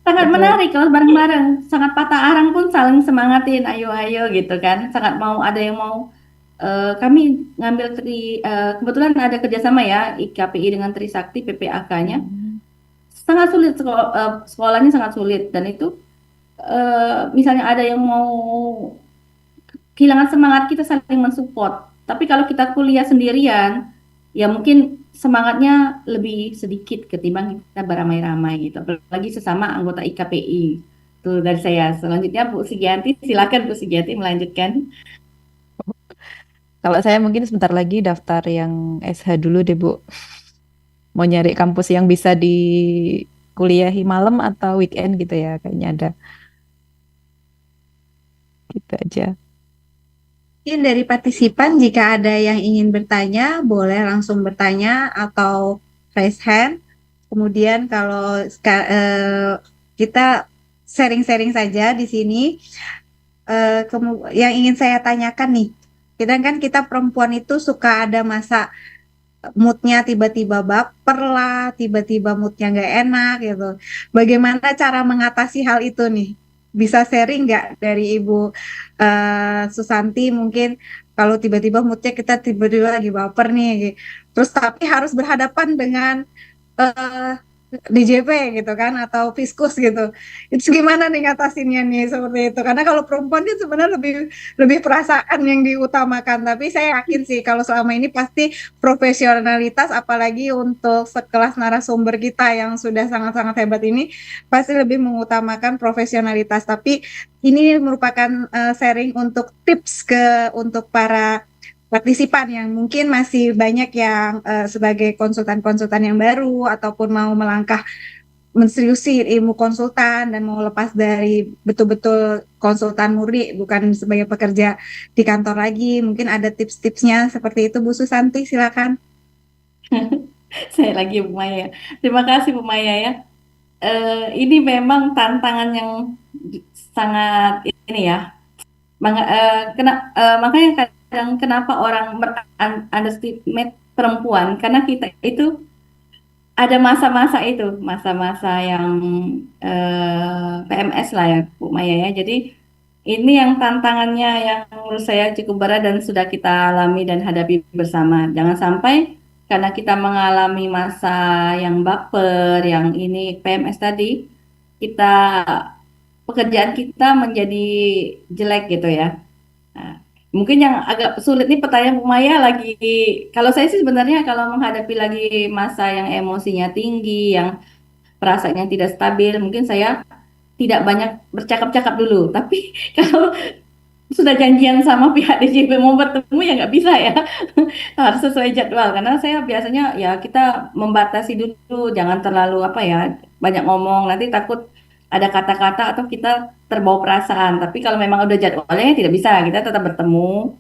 Sangat Betul. menarik kalau bareng-bareng, sangat patah arang pun saling semangatin, ayo gitu kan. Sangat mau ada yang mau kami ngambil kebetulan ada kerjasama ya IKPI dengan Trisakti PPAK-nya. Sangat sulit sekolahnya sangat sulit dan itu misalnya ada yang mau kehilangan semangat kita saling mensupport. Tapi kalau kita kuliah sendirian, ya mungkin semangatnya lebih sedikit ketimbang kita beramai-ramai gitu. Apalagi sesama anggota IKPI. Itu dari saya. Selanjutnya Bu Sugianti, silakan Bu Sugianti melanjutkan. Kalau saya mungkin sebentar lagi daftar yang SH dulu deh Bu. Mau nyari kampus yang bisa dikuliahi malam atau weekend gitu ya, kayaknya ada. Gitu aja. Mungkin dari partisipan jika ada yang ingin bertanya, boleh langsung bertanya atau raise hand. Kemudian kalau kita sharing-sharing saja di sini, yang ingin saya tanyakan nih, kan kita perempuan itu suka ada masa moodnya tiba-tiba baper lah, tiba-tiba moodnya nggak enak gitu. Bagaimana cara mengatasi hal itu nih? Bisa sharing nggak dari Ibu Susanti mungkin kalau tiba-tiba moodnya kita tiba-tiba lagi baper nih, terus tapi harus berhadapan dengan eh, DJP gitu kan atau Fiskus gitu. Itu gimana nih ngatasinnya nih seperti itu? Karena kalau perempuan itu sebenarnya lebih lebih perasaan yang diutamakan. Tapi saya yakin sih kalau selama ini pasti profesionalitas apalagi untuk sekelas narasumber kita yang sudah sangat-sangat hebat ini pasti lebih mengutamakan profesionalitas. Tapi ini merupakan sharing untuk tips untuk para partisipan yang mungkin masih banyak yang sebagai konsultan-konsultan yang baru ataupun mau melangkah menseriusi ilmu konsultan dan mau lepas dari betul-betul konsultan murni bukan sebagai pekerja di kantor lagi. Mungkin ada tips-tipsnya seperti itu Bu Susanti, silakan. Saya lagi Bu Maya. Terima kasih Bu Maya ya. Ini memang tantangan yang sangat ini ya. Makanya kadang kenapa orang underestimate perempuan karena kita itu ada masa-masa itu, masa-masa yang PMS lah ya Bu Maya ya. Jadi ini yang tantangannya yang menurut saya cukup berat dan sudah kita alami dan hadapi bersama. Jangan sampai karena kita mengalami masa yang baper, yang ini PMS tadi, pekerjaan kita menjadi jelek gitu ya. Nah, mungkin yang agak sulit nih pertanyaan Bu Maya lagi, kalau saya sih sebenarnya kalau menghadapi lagi masa yang emosinya tinggi, yang perasaannya tidak stabil, mungkin saya tidak banyak bercakap-cakap dulu. Tapi kalau sudah janjian sama pihak DJP mau bertemu ya nggak bisa ya, harus sesuai jadwal. Karena saya biasanya ya kita membatasi dulu, jangan terlalu apa ya banyak ngomong, nanti takut ada kata-kata atau kita terbawa perasaan. Tapi kalau memang udah jadwalnya tidak bisa, kita tetap bertemu.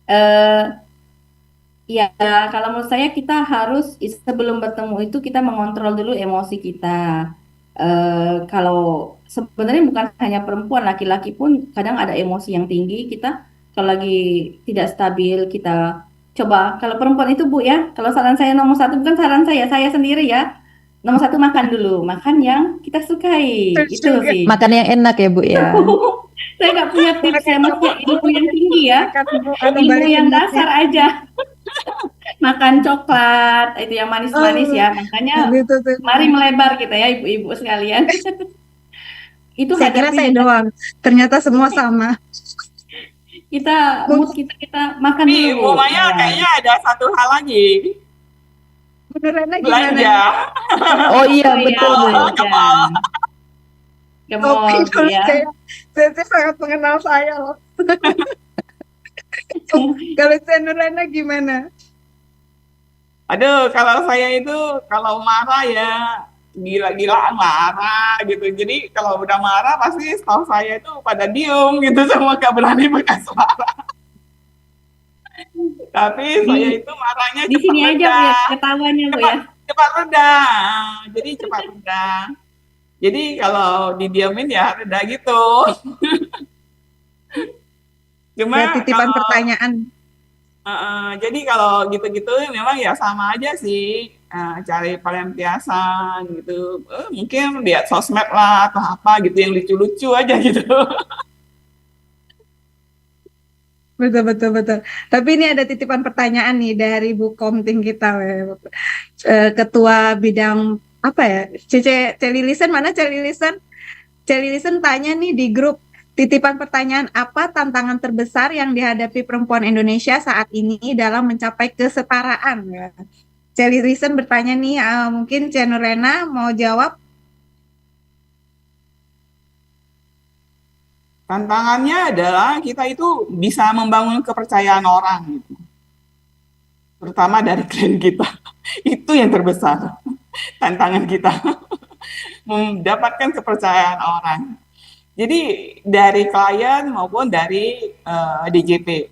Eh Ya, kalau menurut saya kita harus sebelum bertemu itu kita mengontrol dulu emosi kita. Kalau sebenarnya bukan hanya perempuan, laki-laki pun kadang ada emosi yang tinggi. Kita kalau lagi tidak stabil, kita coba. Kalau perempuan itu Bu ya, kalau saran saya nomor satu bukan saran saya sendiri ya. Nomor satu makan dulu, makan yang kita sukai. Itu sih. Makan yang enak ya Bu ya. Saya nggak punya tips yang maksudnya ilmu yang tinggi ya, ilmu yang dasar aja. Makan coklat itu yang manis-manis ya, makanya mari melebar kita ya ibu-ibu sekalian. Itu saya kira saya doang, ternyata semua sama. Mood kita makan dulu. Bu Maya kayaknya ada satu hal lagi. Beneran Belanja. Oh iya betul. Gemol ya. Saya sangat mengenal saya loh. Kalau Nurena gimana? Aduh, kalau saya itu kalau marah ya gila-gilaan marah gitu. Jadi kalau udah marah pasti setahu saya itu pada diem gitu, semua gak berani buka suara. Tapi saya itu marahnya di sini aja Bu ya, ketawanya Bu ya. Cepat reda. Jadi cepat reda. Jadi kalau didiamin ya reda gitu. Cuma titipan pertanyaan. Jadi kalau gitu-gitu memang ya sama aja sih, cari pelampiasan gitu. Mungkin lihat sosmed lah atau apa gitu yang lucu-lucu aja gitu. Betul. Tapi ini ada titipan pertanyaan nih dari Bu Komting kita, Ketua Bidang apa ya? Celilisen mana Celilisen? Celilisen tanya nih di grup. Titipan pertanyaan, apa tantangan terbesar yang dihadapi perempuan Indonesia saat ini dalam mencapai kesetaraan? Ya. Celi Risen bertanya nih, mungkin Cenur Rena mau jawab? Tantangannya adalah kita itu bisa membangun kepercayaan orang, gitu. Terutama dari klien kita. Itu yang terbesar, tantangan kita. Mendapatkan kepercayaan orang. Jadi dari klien maupun dari DJP.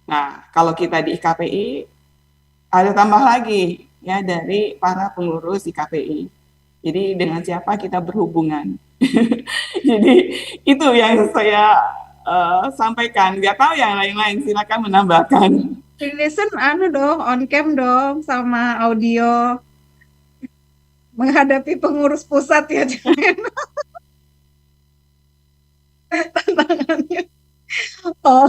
Nah, kalau kita di IKPI ada tambah lagi, ya dari para pengurus di KPI. Jadi dengan siapa kita berhubungan. Jadi itu yang saya sampaikan. Nggak tahu yang lain-lain, silakan menambahkan. Listen anu dong, on cam dong sama audio menghadapi pengurus pusat ya jangan tantangannya. Oh,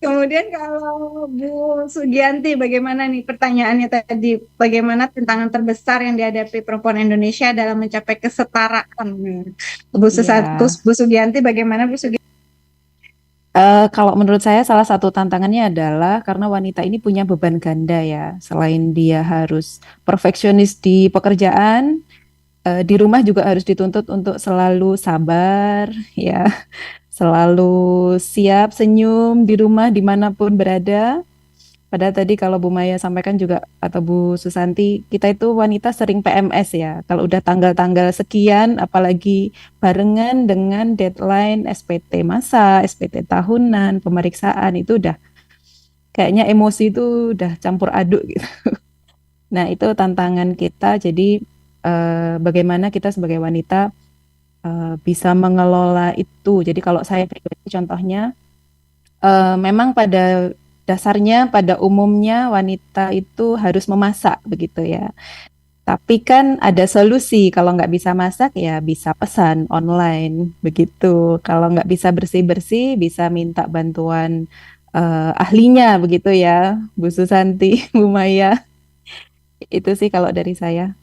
kemudian kalau Bu Sugianti, bagaimana nih pertanyaannya tadi? Bagaimana tantangan terbesar yang dihadapi perempuan Indonesia dalam mencapai kesetaraan? Bu Iya. Bu Sugianti, bagaimana Bu Sugianti? Kalau menurut saya salah satu tantangannya adalah karena wanita ini punya beban ganda ya. Selain dia harus perfeksionis di pekerjaan, di rumah juga harus dituntut untuk selalu sabar ya, selalu siap senyum di rumah dimanapun berada. Padahal tadi kalau Bu Maya sampaikan juga atau Bu Susanti, kita itu wanita sering PMS ya. Kalau udah tanggal-tanggal sekian, apalagi barengan dengan deadline SPT masa, SPT tahunan, pemeriksaan, itu udah kayaknya emosi itu udah campur aduk gitu. Nah itu tantangan kita. Jadi bagaimana kita sebagai wanita bisa mengelola itu. Jadi kalau saya pribadi contohnya, memang pada dasarnya, pada umumnya wanita itu harus memasak begitu ya. Tapi kan ada solusi, kalau nggak bisa masak ya bisa pesan online begitu. Kalau nggak bisa bersih-bersih bisa minta bantuan ahlinya begitu ya, Bu Susanti, Bu Maya. Itu sih kalau dari saya.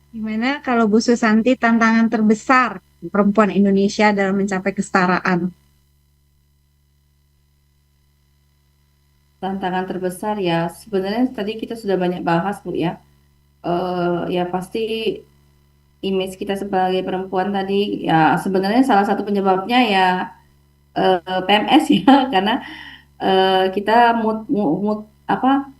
Gimana kalau Bu Susanti tantangan terbesar perempuan Indonesia dalam mencapai kesetaraan? Tantangan terbesar ya sebenarnya tadi kita sudah banyak bahas Bu ya. Ya pasti image kita sebagai perempuan tadi ya sebenarnya salah satu penyebabnya ya PMS ya karena kita mood apa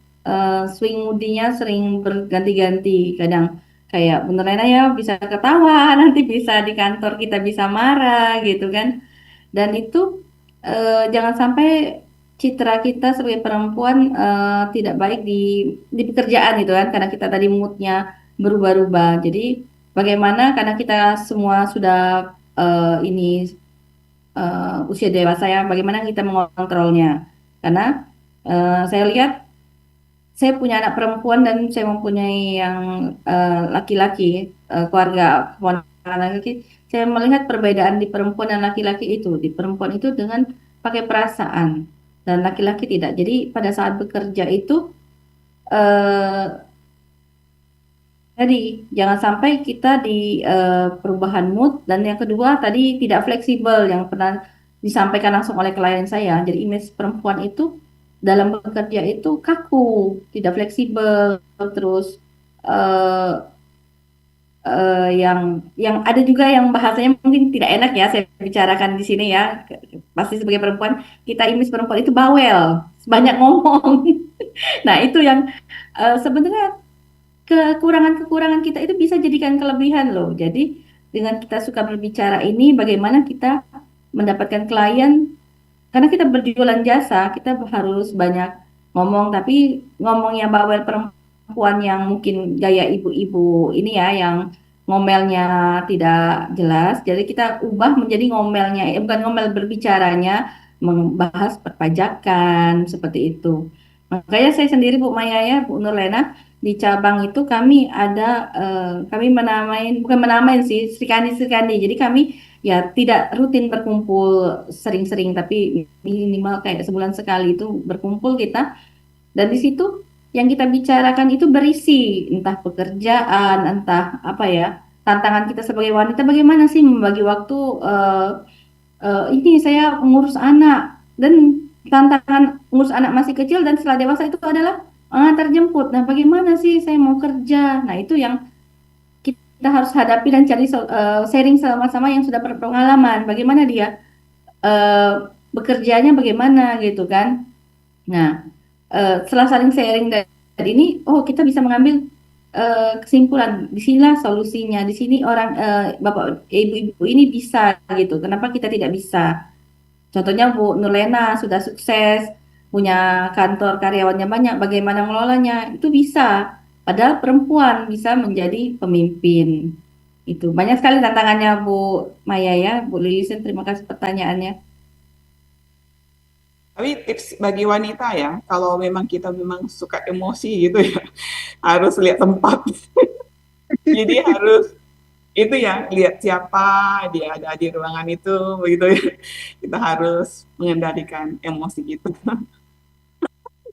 swing moodinya sering berganti-ganti kadang kayak beneran ya bisa ketawa nanti bisa di kantor kita bisa marah gitu kan dan itu jangan sampai citra kita sebagai perempuan tidak baik di pekerjaan gitu kan karena kita tadi moodnya berubah-ubah jadi bagaimana karena kita semua sudah ini usia dewasa ya bagaimana kita mengontrolnya karena saya lihat saya punya anak perempuan dan saya mempunyai yang laki-laki keluarga keponakan laki saya melihat perbedaan di perempuan dan laki-laki itu di perempuan itu dengan pakai perasaan dan laki-laki tidak jadi pada saat bekerja itu eh, tadi jangan sampai kita di perubahan mood dan yang kedua tadi tidak fleksibel yang pernah disampaikan langsung oleh klien saya. Jadi image perempuan itu dalam bekerja itu kaku, tidak fleksibel, terus eh, yang ada juga yang bahasanya mungkin tidak enak ya saya bicarakan di sini ya. Pasti sebagai perempuan kita image perempuan itu bawel, banyak ngomong. Nah itu yang sebenarnya kekurangan-kekurangan kita itu bisa jadikan kelebihan loh. Jadi dengan kita suka berbicara ini, bagaimana kita mendapatkan klien, karena kita berjualan jasa, kita harus banyak ngomong, tapi ngomongnya bawel perempuan yang mungkin gaya ibu-ibu ini ya, yang ngomelnya tidak jelas. Jadi kita ubah menjadi ngomelnya, bukan ngomel berbicaranya, membahas perpajakan, seperti itu. Makanya saya sendiri Bu Maya ya, Bu Nurlena, di cabang itu kami ada kami menamain bukan menamain sih Srikandi. Jadi kami ya tidak rutin berkumpul sering-sering tapi minimal kayak sebulan sekali itu berkumpul kita dan di situ yang kita bicarakan itu berisi entah pekerjaan entah apa ya tantangan kita sebagai wanita bagaimana sih membagi waktu ini saya mengurus anak dan tantangan ngurus anak masih kecil dan setelah dewasa itu adalah antar jemput. Nah, bagaimana sih saya mau kerja? Nah, itu yang kita harus hadapi dan cari sharing sama-sama yang sudah berpengalaman. Bagaimana dia bekerjanya bagaimana gitu kan? Nah, setelah saling sharing dari ini, oh kita bisa mengambil kesimpulan. Di sinilah solusinya. Di sini orang bapak ibu-ibu ini bisa gitu. Kenapa kita tidak bisa? Contohnya Bu Nurlena sudah sukses, punya kantor karyawannya banyak, bagaimana mengelolanya? Itu bisa. Padahal perempuan bisa menjadi pemimpin. Itu banyak sekali tantangannya Bu Maya ya, Bu Lilisen. Terima kasih pertanyaannya. Tapi tips bagi wanita ya, kalau memang kita memang suka emosi gitu ya, harus lihat tempat. Jadi harus itu ya, lihat siapa dia ada di ruangan itu, begitu ya. Kita harus mengendalikan emosi gitu.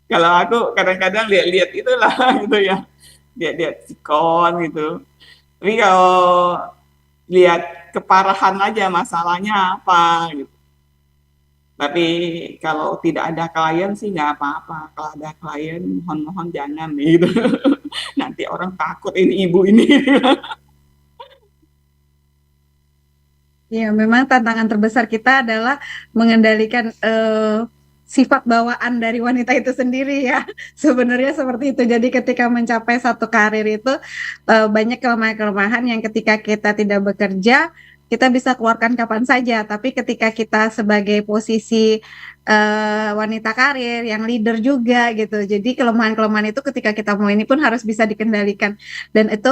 Kalau aku kadang-kadang lihat-lihat itulah gitu ya, lihat-lihat sikon gitu. Tapi kalau lihat keparahan aja masalahnya apa gitu. Tapi kalau tidak ada klien sih nggak apa-apa. Kalau ada klien, mohon-mohon jangan gitu. Nanti orang takut ini ibu ini. Ya, memang tantangan terbesar kita adalah mengendalikan sifat bawaan dari wanita itu sendiri ya. Sebenarnya seperti itu. Jadi ketika mencapai satu karir itu banyak kelemahan-kelemahan yang ketika kita tidak bekerja, kita bisa keluarkan kapan saja. Tapi ketika kita sebagai posisi wanita karir, yang leader juga gitu. Jadi kelemahan-kelemahan itu ketika kita mau ini pun harus bisa dikendalikan. Dan itu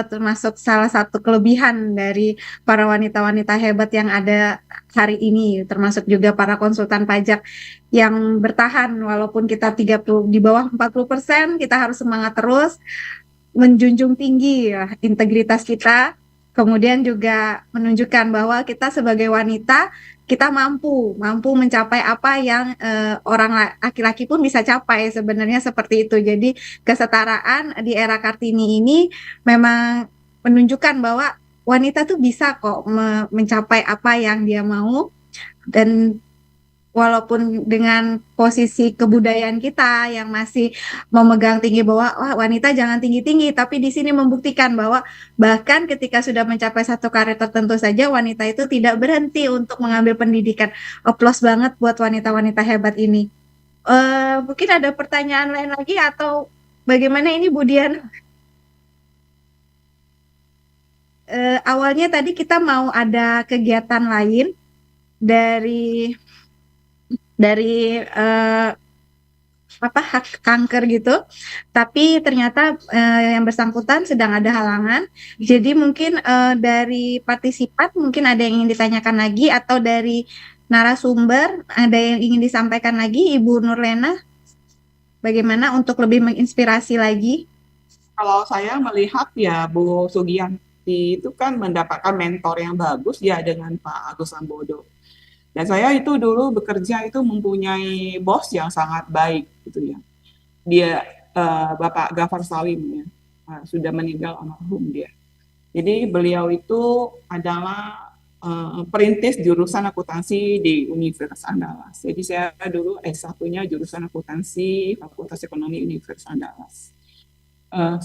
termasuk salah satu kelebihan dari para wanita-wanita hebat yang ada hari ini, termasuk juga para konsultan pajak yang bertahan walaupun kita 30 di bawah 40%, kita harus semangat terus menjunjung tinggi ya, integritas kita, kemudian juga menunjukkan bahwa kita sebagai wanita kita mampu mencapai apa yang orang laki-laki pun bisa capai, sebenarnya seperti itu. Jadi kesetaraan di era Kartini ini memang menunjukkan bahwa wanita tuh bisa kok mencapai apa yang dia mau, dan walaupun dengan posisi kebudayaan kita yang masih memegang tinggi bahwa wah, wanita jangan tinggi-tinggi, tapi di sini membuktikan bahwa bahkan ketika sudah mencapai satu karir tertentu saja wanita itu tidak berhenti untuk mengambil pendidikan. Aplaus banget buat wanita-wanita hebat ini. Mungkin ada pertanyaan lain lagi atau bagaimana ini Bu Dian? Awalnya tadi kita mau ada kegiatan lain dari hak kanker gitu, tapi ternyata yang bersangkutan sedang ada halangan. Jadi mungkin dari partisipan mungkin ada yang ingin ditanyakan lagi, atau dari narasumber ada yang ingin disampaikan lagi, Ibu Nurlena, bagaimana untuk lebih menginspirasi lagi? Kalau saya melihat ya Bu Sugianti itu kan mendapatkan mentor yang bagus ya dengan Pak Agus Sambodo. Dan saya itu dulu bekerja itu mempunyai bos yang sangat baik gitu ya. Dia Bapak Gafar Salim ya, sudah meninggal almarhum dia. Jadi beliau itu adalah perintis jurusan akuntansi di Universitas Andalas. Jadi saya dulu S1-nya jurusan akuntansi Fakultas Ekonomi Universitas Andalas.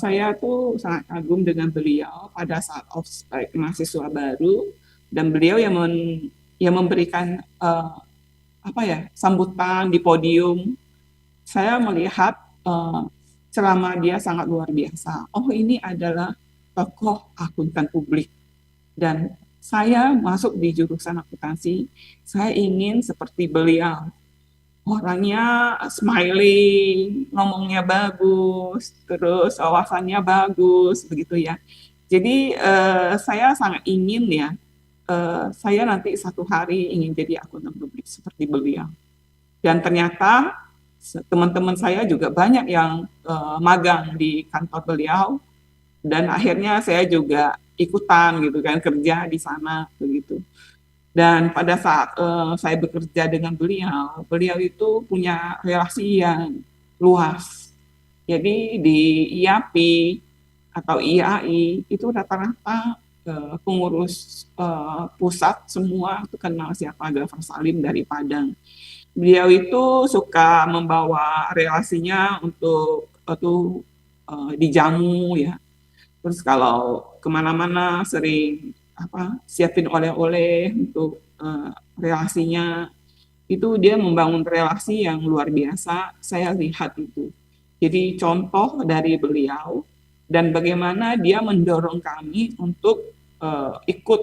Saya tuh sangat kagum dengan beliau pada saat ospek mahasiswa baru, dan beliau yang memberikan sambutan di podium. Saya melihat ceramah dia sangat luar biasa. Oh, ini adalah tokoh akuntan publik, dan saya masuk di jurusan akuntansi, saya ingin seperti beliau. Orangnya smiling, ngomongnya bagus, terus wawasannya bagus, begitu ya. Jadi saya sangat ingin ya, saya nanti satu hari ingin jadi akuntan publik seperti beliau. Dan ternyata teman-teman saya juga banyak yang magang di kantor beliau, dan akhirnya saya juga ikutan gitu kan, kerja di sana begitu. Dan pada saat saya bekerja dengan beliau itu punya relasi yang luas. Jadi di IAPI atau IAI itu rata-rata pengurus pusat semua itu kenal siapa Gafar Salim dari Padang. Beliau itu suka membawa relasinya untuk dijamu ya. Terus kalau kemana-mana sering siapin oleh-oleh untuk relasinya. Itu dia membangun relasi yang luar biasa, saya lihat itu. Jadi contoh dari beliau, dan bagaimana dia mendorong kami untuk ikut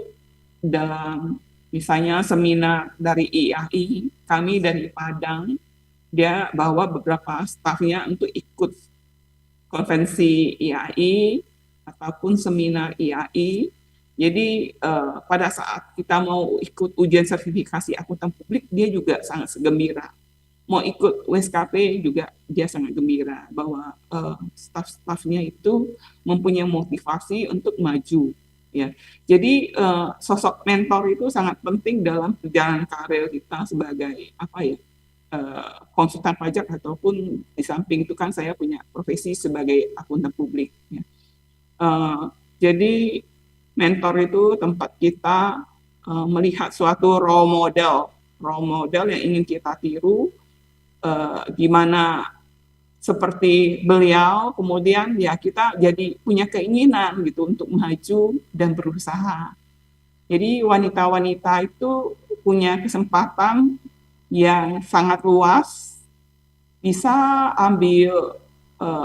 dalam Misalnya seminar dari IAI, kami dari Padang, dia bawa beberapa stafnya untuk ikut konvensi IAI ataupun seminar IAI. Jadi pada saat kita mau ikut ujian sertifikasi akuntan publik, dia juga sangat gembira. Mau ikut WSKP juga dia sangat gembira bahwa staf-stafnya itu mempunyai motivasi untuk maju. Ya, jadi sosok mentor itu sangat penting dalam perjalanan karir kita sebagai konsultan pajak ataupun di samping itu kan saya punya profesi sebagai akuntan publik. Ya. Jadi mentor itu tempat kita melihat suatu role model yang ingin kita tiru, gimana seperti beliau, kemudian ya kita jadi punya keinginan gitu untuk maju dan berusaha. Jadi wanita-wanita itu punya kesempatan yang sangat luas, bisa ambil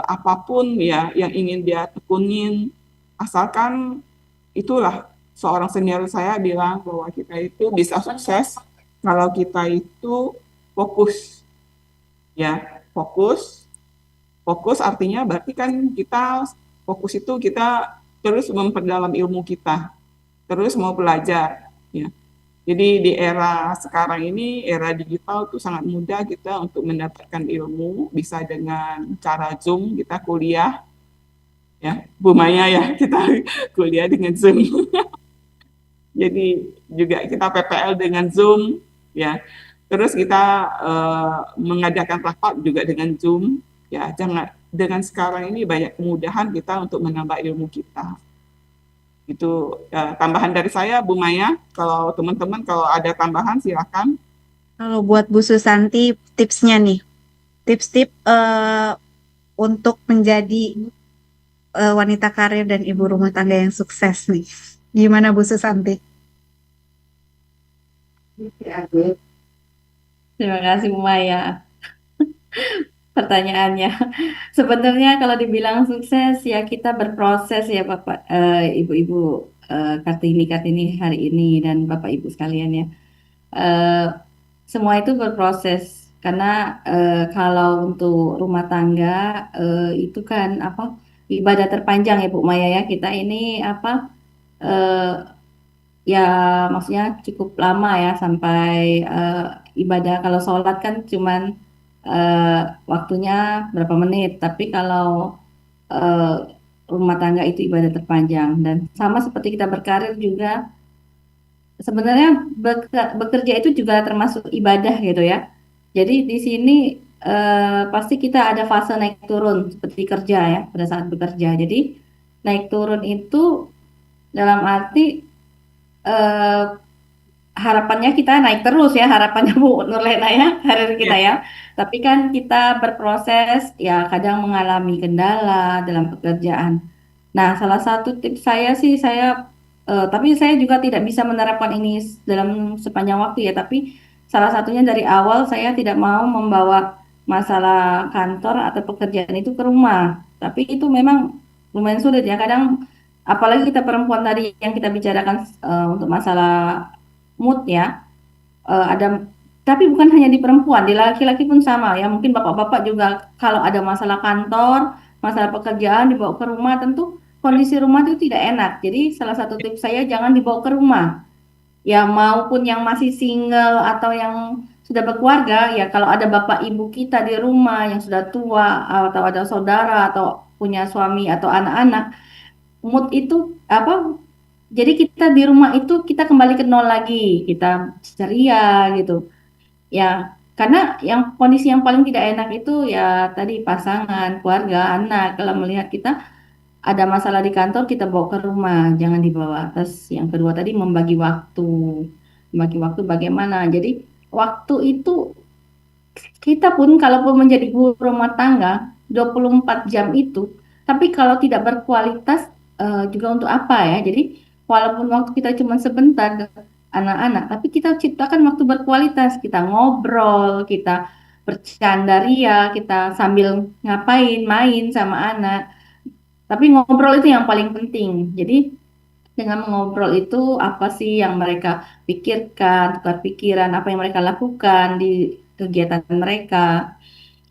apapun ya yang ingin dia tekunin, asalkan itulah seorang senior saya bilang bahwa kita itu bisa sukses kalau kita itu fokus. Ya, fokus artinya berarti kan kita fokus itu kita terus memperdalam ilmu kita, terus mau belajar. Ya. Jadi di era sekarang ini, era digital itu sangat mudah kita untuk mendapatkan ilmu, bisa dengan cara Zoom kita kuliah. Ya, Bu Maya ya, kita kuliah dengan Zoom. Jadi juga kita PPL dengan Zoom, ya. Terus kita mengadakan rapat juga dengan Zoom, ya. Dengan sekarang ini banyak kemudahan kita untuk menambah ilmu kita. Itu tambahan dari saya, Bu Maya. Kalau teman-teman kalau ada tambahan silakan. Kalau buat Bu Susanti, tipsnya nih, tips-tips untuk menjadi wanita karir dan ibu rumah tangga yang sukses nih. Gimana Bu Susanti? Terima kasih Bu Maya. Pertanyaannya, sebenarnya kalau dibilang sukses ya kita berproses ya Bapak, Ibu-ibu Kartini hari ini dan Bapak Ibu sekalian ya. Semua itu berproses karena kalau untuk rumah tangga itu kan ibadah terpanjang ya Bu Maya ya, kita ini ya maksudnya cukup lama ya sampai ibadah. Kalau sholat kan cuman waktunya berapa menit, tapi kalau rumah tangga itu ibadah terpanjang. Dan sama seperti kita berkarir juga, sebenarnya bekerja itu juga termasuk ibadah gitu ya. Jadi di sini pasti kita ada fase naik turun seperti kerja ya, pada saat bekerja. Jadi naik turun itu dalam arti harapannya kita naik terus ya, harapannya Bu Nurlena ya, karir kita ya. Tapi kan kita berproses ya, kadang mengalami kendala dalam pekerjaan. Nah, salah satu tips saya sih tapi saya juga tidak bisa menerapkan ini dalam sepanjang waktu ya, tapi salah satunya dari awal saya tidak mau membawa masalah kantor atau pekerjaan itu ke rumah. Tapi itu memang lumayan sulit ya, kadang apalagi kita perempuan tadi yang kita bicarakan untuk masalah mood ya, tapi bukan hanya di perempuan, di laki-laki pun sama ya. Mungkin bapak-bapak juga kalau ada masalah kantor, masalah pekerjaan dibawa ke rumah, tentu kondisi rumah itu tidak enak. Jadi salah satu tips saya jangan dibawa ke rumah. Ya maupun yang masih single atau yang sudah berkeluarga, ya kalau ada bapak ibu kita di rumah yang sudah tua atau ada saudara atau punya suami atau anak-anak, mood itu jadi kita di rumah itu kita kembali ke nol lagi, kita ceria gitu. Ya, karena kondisi yang paling tidak enak itu ya tadi pasangan, keluarga, anak. Kalau melihat kita ada masalah di kantor, kita bawa ke rumah, jangan dibawa. Terus yang kedua tadi membagi waktu. Membagi waktu bagaimana? Jadi waktu itu kita pun kalaupun menjadi ibu rumah tangga 24 jam itu, tapi kalau tidak berkualitas juga untuk apa ya? Jadi walaupun waktu kita cuma sebentar anak-anak, tapi kita ciptakan waktu berkualitas, kita ngobrol, kita bercanda ria, kita sambil ngapain, main sama anak. Tapi ngobrol itu yang paling penting. Jadi dengan mengobrol itu apa sih yang mereka pikirkan, tukar pikiran, apa yang mereka lakukan di kegiatan mereka.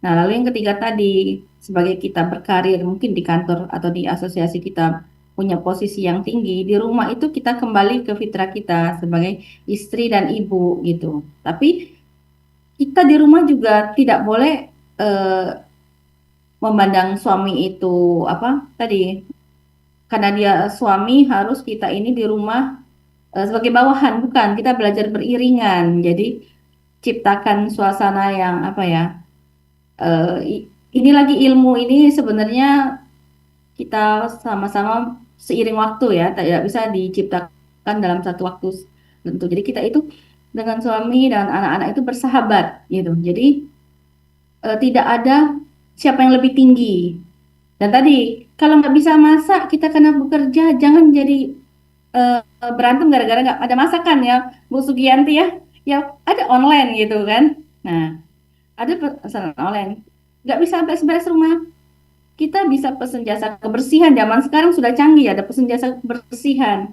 Nah, lalu yang ketiga tadi, sebagai kita berkarir mungkin di kantor atau di asosiasi kita punya posisi yang tinggi, di rumah itu kita kembali ke fitrah kita sebagai istri dan ibu gitu. Tapi kita di rumah juga tidak boleh eh, memandang suami itu apa tadi, karena dia suami harus kita ini di rumah sebagai bawahan, bukan, kita belajar beriringan. Jadi ciptakan suasana yang apa ya, ini lagi ilmu ini sebenarnya kita sama-sama seiring waktu ya, tidak bisa diciptakan dalam satu waktu tentu. Jadi kita itu dengan suami dan anak-anak itu bersahabat gitu. Jadi tidak ada siapa yang lebih tinggi. Dan tadi kalau nggak bisa masak kita kena bekerja, jangan jadi berantem gara-gara nggak ada masakan ya, Bu Sugianti ya. Ya ada online gitu kan. Nah, ada pesanan online. Nggak bisa beres-beres rumah. Kita bisa pesen jasa kebersihan. Zaman sekarang sudah canggih, ada pesen jasa kebersihan.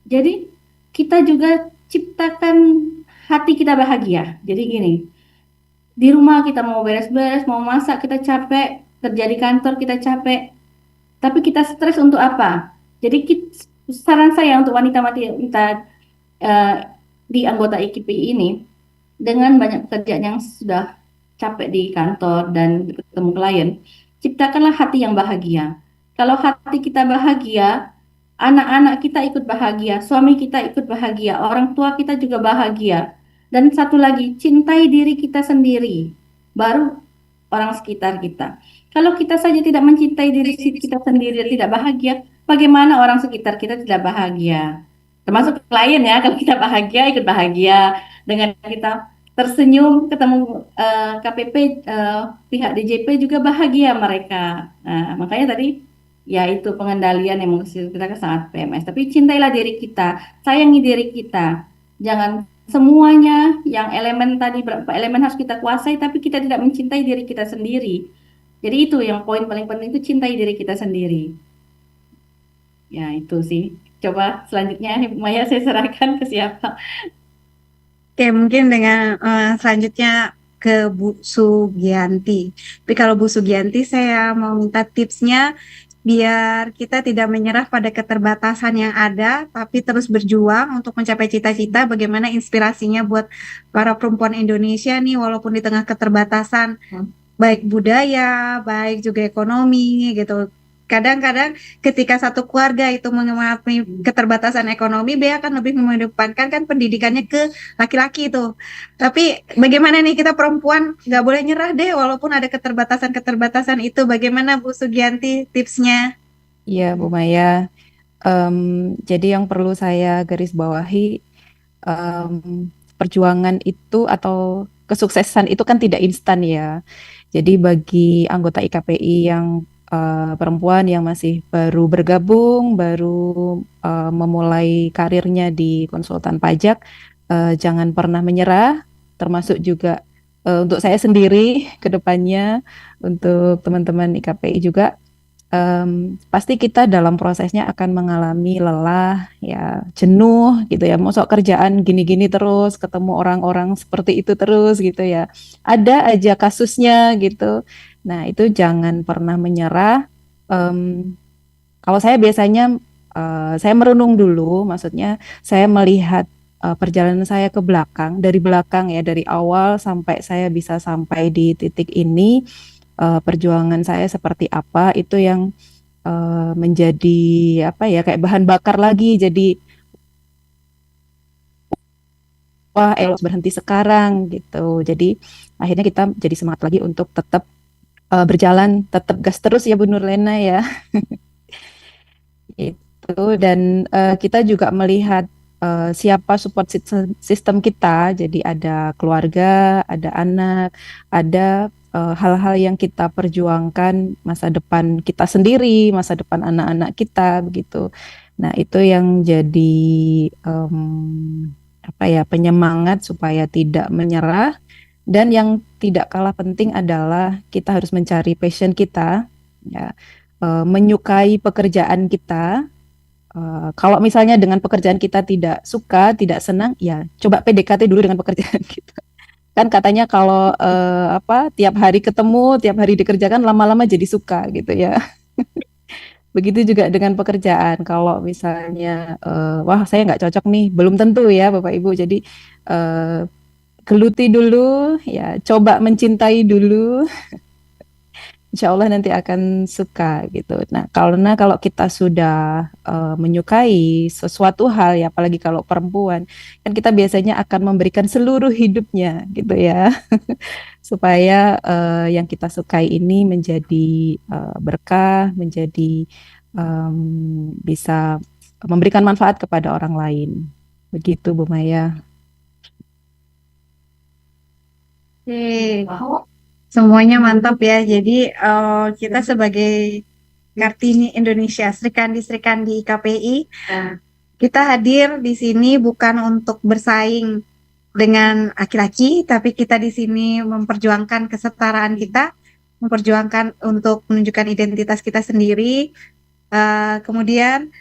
Jadi kita juga ciptakan hati kita bahagia. Jadi gini, di rumah kita mau beres-beres, mau masak, kita capek, kerja di kantor kita capek, tapi kita stres untuk apa? Jadi saran saya untuk wanita-wanita di anggota IKPI ini, dengan banyak pekerjaan yang sudah capek di kantor dan ketemu klien, ciptakanlah hati yang bahagia. Kalau hati kita bahagia, anak-anak kita ikut bahagia, suami kita ikut bahagia, orang tua kita juga bahagia. Dan satu lagi, cintai diri kita sendiri, baru orang sekitar kita. Kalau kita saja tidak mencintai diri kita sendiri dan tidak bahagia, bagaimana orang sekitar kita tidak bahagia? Termasuk klien ya, kalau kita bahagia, ikut bahagia. Dengan kita tersenyum, ketemu KPP, pihak DJP juga bahagia mereka. Nah, makanya tadi, ya itu pengendalian emosi kita kan sangat PMS. Tapi cintailah diri kita, sayangi diri kita. Jangan semuanya yang elemen tadi, berapa elemen harus kita kuasai, tapi kita tidak mencintai diri kita sendiri. Jadi itu yang poin paling penting, itu cintai diri kita sendiri. Ya itu sih. Coba selanjutnya Maya saya serahkan ke siapa? Oke, mungkin dengan selanjutnya ke Bu Sugianti. Tapi kalau Bu Sugianti, saya mau minta tipsnya biar kita tidak menyerah pada keterbatasan yang ada, tapi terus berjuang untuk mencapai cita-cita. Bagaimana inspirasinya buat para perempuan Indonesia nih, walaupun di tengah keterbatasan, baik budaya, baik juga ekonomi gitu. Kadang-kadang ketika satu keluarga itu mengalami keterbatasan ekonomi, dia akan lebih mengedepankan kan pendidikannya ke laki-laki itu. Tapi bagaimana nih kita perempuan nggak boleh nyerah deh walaupun ada keterbatasan-keterbatasan itu. Bagaimana Bu Sugianti tipsnya? Iya, Bu Maya. Jadi yang perlu saya garis bawahi, perjuangan itu atau kesuksesan itu kan tidak instan ya. Jadi bagi anggota IKPI yang perempuan yang masih baru bergabung, baru memulai karirnya di konsultan pajak, jangan pernah menyerah, termasuk juga untuk saya sendiri ke depannya, untuk teman-teman IKPI juga. Pasti kita dalam prosesnya akan mengalami lelah, ya jenuh gitu ya. Mosok kerjaan gini-gini terus, ketemu orang-orang seperti itu terus gitu ya. Ada aja kasusnya gitu. Nah itu jangan pernah menyerah. Kalau saya biasanya saya merenung dulu, maksudnya saya melihat perjalanan saya ke belakang, dari belakang ya, dari awal sampai saya bisa sampai di titik ini. Perjuangan saya seperti apa, itu yang menjadi apa ya, kayak bahan bakar lagi. Jadi wah harus berhenti sekarang gitu. Jadi akhirnya kita jadi semangat lagi untuk tetap berjalan, tetap gas terus ya Bu Nurlena ya. Itu. Dan kita juga melihat siapa support system kita. Jadi ada keluarga, ada anak, ada hal-hal yang kita perjuangkan, masa depan kita sendiri, masa depan anak-anak kita begitu. Nah itu yang jadi apa ya, penyemangat supaya tidak menyerah. Dan yang tidak kalah penting adalah kita harus mencari passion kita, ya, menyukai pekerjaan kita, Kalau misalnya dengan pekerjaan kita tidak suka, tidak senang, ya coba PDKT dulu dengan pekerjaan kita. Kan katanya kalau tiap hari ketemu, tiap hari dikerjakan, lama-lama jadi suka gitu ya. Begitu juga dengan pekerjaan. Kalau misalnya, wah saya nggak cocok nih, belum tentu ya Bapak Ibu. Jadi eh, geluti dulu, ya coba mencintai dulu. Insya Allah nanti akan suka gitu. Nah, karena kalau kita sudah menyukai sesuatu hal, ya apalagi kalau perempuan, kan kita biasanya akan memberikan seluruh hidupnya gitu ya, supaya yang kita sukai ini menjadi berkah, menjadi bisa memberikan manfaat kepada orang lain. Begitu Bu Maya. Oke, semuanya mantap ya. Jadi kita sebagai Kartini Indonesia, Sri Kandi KPI, kita hadir di sini bukan untuk bersaing dengan laki-laki, tapi kita di sini memperjuangkan kesetaraan kita, memperjuangkan untuk menunjukkan identitas kita sendiri. Kemudian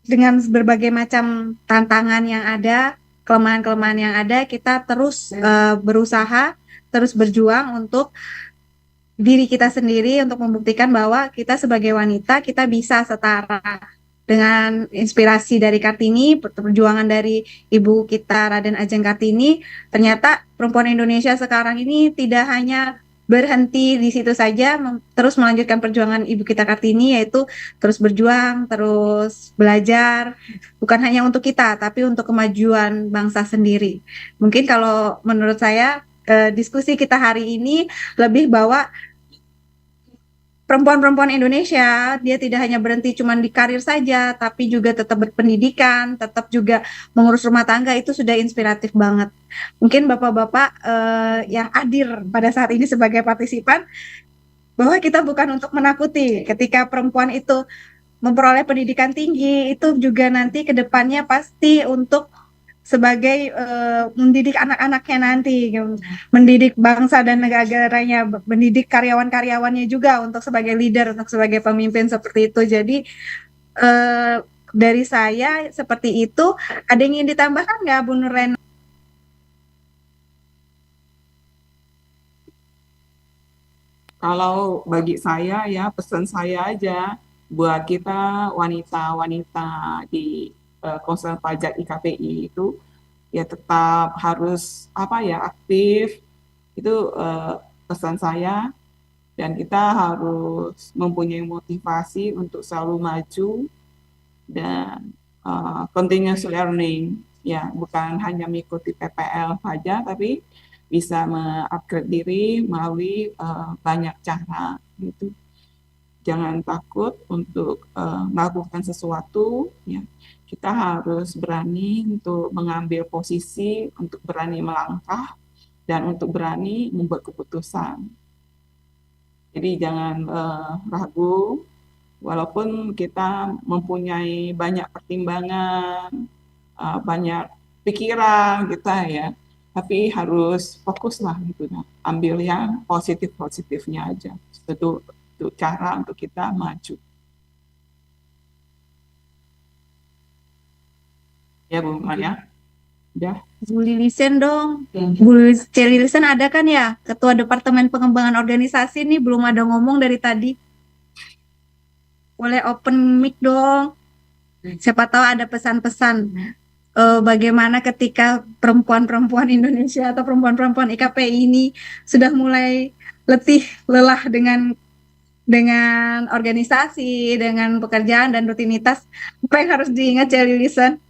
dengan berbagai macam tantangan yang ada, kelemahan-kelemahan yang ada, kita terus berusaha, terus berjuang untuk diri kita sendiri, untuk membuktikan bahwa kita sebagai wanita, kita bisa setara. Dengan inspirasi dari Kartini, perjuangan dari ibu kita Raden Ajeng Kartini, ternyata perempuan Indonesia sekarang ini tidak hanya berhenti di situ saja, terus melanjutkan perjuangan ibu kita Kartini, yaitu terus berjuang, terus belajar, bukan hanya untuk kita, tapi untuk kemajuan bangsa sendiri. Mungkin kalau menurut saya, diskusi kita hari ini lebih bahwa perempuan-perempuan Indonesia, dia tidak hanya berhenti cuma di karir saja, tapi juga tetap berpendidikan, tetap juga mengurus rumah tangga, itu sudah inspiratif banget. Mungkin bapak-bapak yang hadir pada saat ini sebagai partisipan, bahwa kita bukan untuk menakuti ketika perempuan itu memperoleh pendidikan tinggi, itu juga nanti ke depannya pasti untuk sebagai mendidik anak-anaknya nanti, mendidik bangsa dan negaranya, mendidik karyawan-karyawannya juga untuk sebagai leader, untuk sebagai pemimpin seperti itu. Jadi dari saya seperti itu. Ada yang ingin ditambahkan nggak, Bu Nurena? Kalau bagi saya ya pesan saya aja buat kita wanita-wanita di Konsulen Pajak IKPI itu ya tetap harus aktif, itu pesan saya, dan kita harus mempunyai motivasi untuk selalu maju dan continuous learning, ya bukan hanya mengikuti PPL saja, tapi bisa mengupgrade diri melalui banyak cara gitu. Jangan takut untuk melakukan sesuatu, ya. Kita harus berani untuk mengambil posisi, untuk berani melangkah, dan untuk berani membuat keputusan. Jadi jangan ragu, walaupun kita mempunyai banyak pertimbangan, banyak pikiran gitu ya, tapi harus fokuslah gitu, ambil yang positif-positifnya aja. Itu cara untuk kita maju. Ya Bu Maya, udah. Bu Lilisen dong. Bu Lilisen ada kan ya, Ketua Departemen Pengembangan Organisasi nih, belum ada ngomong dari tadi. Boleh open mic dong. Siapa tahu ada pesan-pesan bagaimana ketika perempuan-perempuan Indonesia atau perempuan-perempuan IKPI ini sudah mulai letih, lelah dengan organisasi, dengan pekerjaan dan rutinitas. Apa yang harus diingat ya, Lilisen?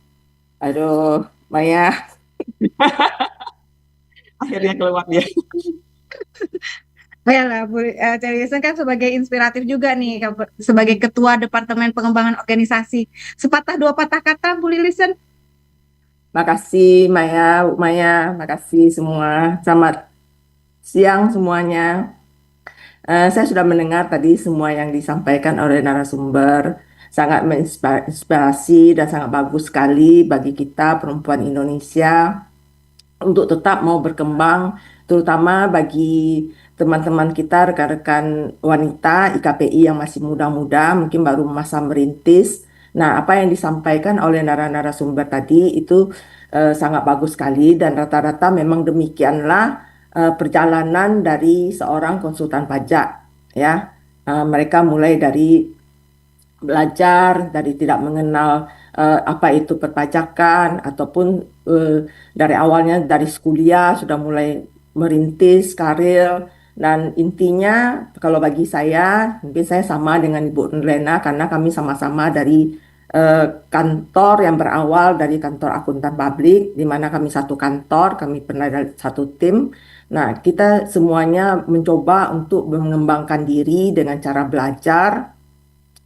Aduh, Maya. Akhirnya keluar dia. Baiklah, Bu Lilisen kan sebagai inspiratif juga nih, sebagai Ketua Departemen Pengembangan Organisasi. Sepatah dua patah kata, Bu Lilisen. Makasih Maya, Bu Maya, makasih semua. Selamat siang semuanya. Saya sudah mendengar tadi semua yang disampaikan oleh narasumber, sangat menginspirasi dan sangat bagus sekali bagi kita perempuan Indonesia untuk tetap mau berkembang, terutama bagi teman-teman kita, rekan-rekan wanita IKPI yang masih muda-muda, mungkin baru masa merintis. Nah, apa yang disampaikan oleh narasumber tadi itu sangat bagus sekali dan rata-rata memang demikianlah perjalanan dari seorang konsultan pajak, ya. Mereka mulai dari belajar, dari tidak mengenal apa itu perpajakan, ataupun dari awalnya dari kuliah sudah mulai merintis karir. Dan intinya kalau bagi saya, mungkin saya sama dengan Ibu Nurlena karena kami sama-sama dari kantor yang berawal dari kantor akuntan publik, di mana kami satu kantor, kami pernah dari satu tim. Nah, kita semuanya mencoba untuk mengembangkan diri dengan cara belajar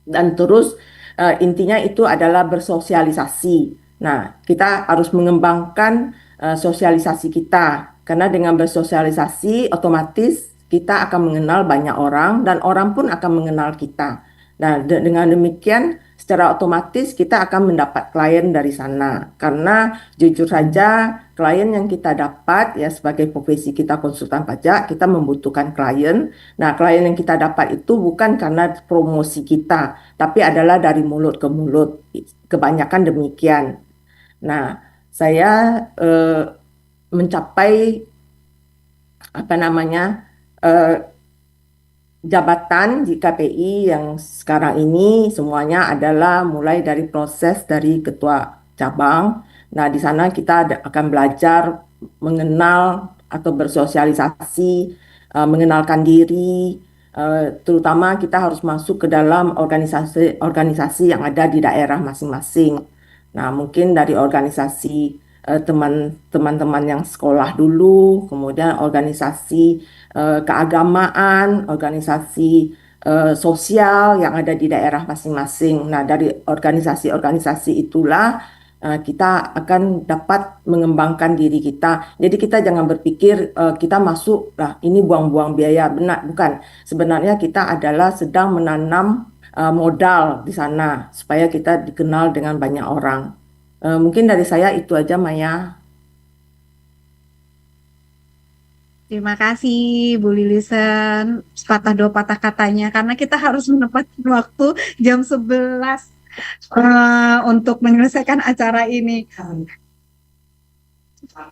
dan terus intinya itu adalah bersosialisasi. Nah, kita harus mengembangkan sosialisasi kita karena dengan bersosialisasi otomatis kita akan mengenal banyak orang dan orang pun akan mengenal kita. Nah, dengan demikian secara otomatis kita akan mendapat klien dari sana. Karena jujur saja klien yang kita dapat ya sebagai profesi kita konsultan pajak, kita membutuhkan klien. Nah, klien yang kita dapat itu bukan karena promosi kita, tapi adalah dari mulut ke mulut. Kebanyakan demikian. Nah, saya mencapai apa namanya jabatan di KPI yang sekarang ini semuanya adalah mulai dari proses dari ketua cabang. Nah, di sana kita akan belajar mengenal atau bersosialisasi, mengenalkan diri, terutama kita harus masuk ke dalam organisasi-organisasi yang ada di daerah masing-masing. Nah, mungkin dari organisasi teman-teman yang sekolah dulu, kemudian organisasi keagamaan, organisasi sosial yang ada di daerah masing-masing. Nah, dari organisasi-organisasi itulah kita akan dapat mengembangkan diri kita. Jadi kita jangan berpikir kita masuk, lah ini buang-buang biaya. Benar, bukan. Sebenarnya kita adalah sedang menanam modal di sana supaya kita dikenal dengan banyak orang. Mungkin dari saya itu aja, Maya. Terima kasih Bu Lilisen, sepatah dua patah katanya, karena kita harus menempatkan waktu jam 11 untuk menyelesaikan acara ini.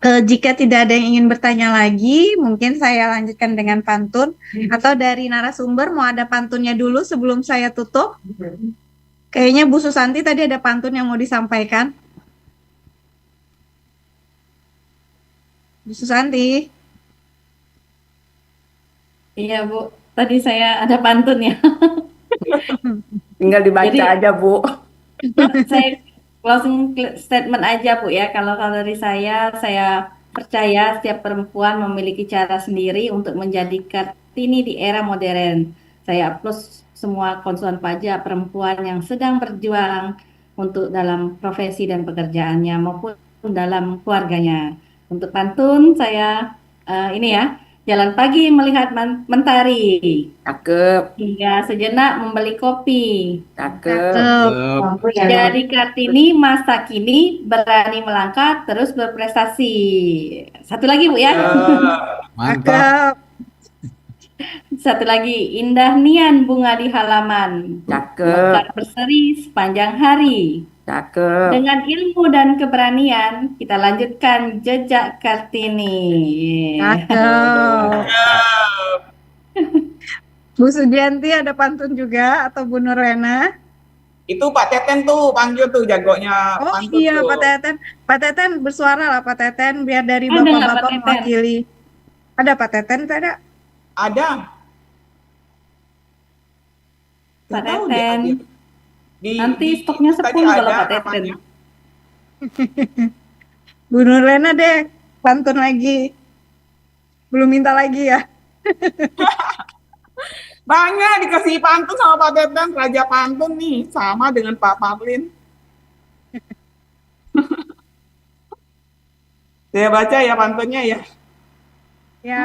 Jika tidak ada yang ingin bertanya lagi, mungkin saya lanjutkan dengan pantun, atau dari narasumber mau ada pantunnya dulu sebelum saya tutup. Kayaknya Bu Susanti tadi ada pantun yang mau disampaikan. Bu Susanti. Iya Bu, tadi saya ada pantun ya. Tinggal dibaca Jadi, aja, Bu. saya closing statement aja Bu ya. Kalau dari saya percaya setiap perempuan memiliki cara sendiri untuk menjadi Kartini di era modern. Saya plus semua konsultan pajak perempuan yang sedang berjuang untuk dalam profesi dan pekerjaannya maupun dalam keluarganya. Untuk pantun saya ini ya, jalan pagi melihat mentari, Cakep, hingga sejenak membeli kopi. cakep. Jadi Kartini masa kini berani melangkah terus berprestasi. Satu lagi Bu ya. Mantap. Satu lagi, indah nian bunga di halaman, Cakep, mekar berseri sepanjang hari. cakep. Dengan ilmu dan keberanian, kita lanjutkan jejak Kartini. Cakep. Bu Sugianti ada pantun juga atau Bu Nurlena? Itu Pak Teten tuh panggil tuh jagonya Oh pantun iya tuh. Pak Teten. Pak Teten bersuara lah Pak Teten biar dari Ada nggak Pak bapak-bapak Teten? mewakili. Ada Pak Teten tidak? Ada. Pak Nggak tahu deh, Teten. di Nanti di stoknya itu tadi 10 kalau ada Pak Teten. namanya. Bu Nurlena deh pantun lagi. Belum minta lagi ya? Banyak dikasih pantun sama Pak Teten, Raja Pantun nih, sama dengan Pak Pavlin. Saya baca ya pantunnya ya. Ya.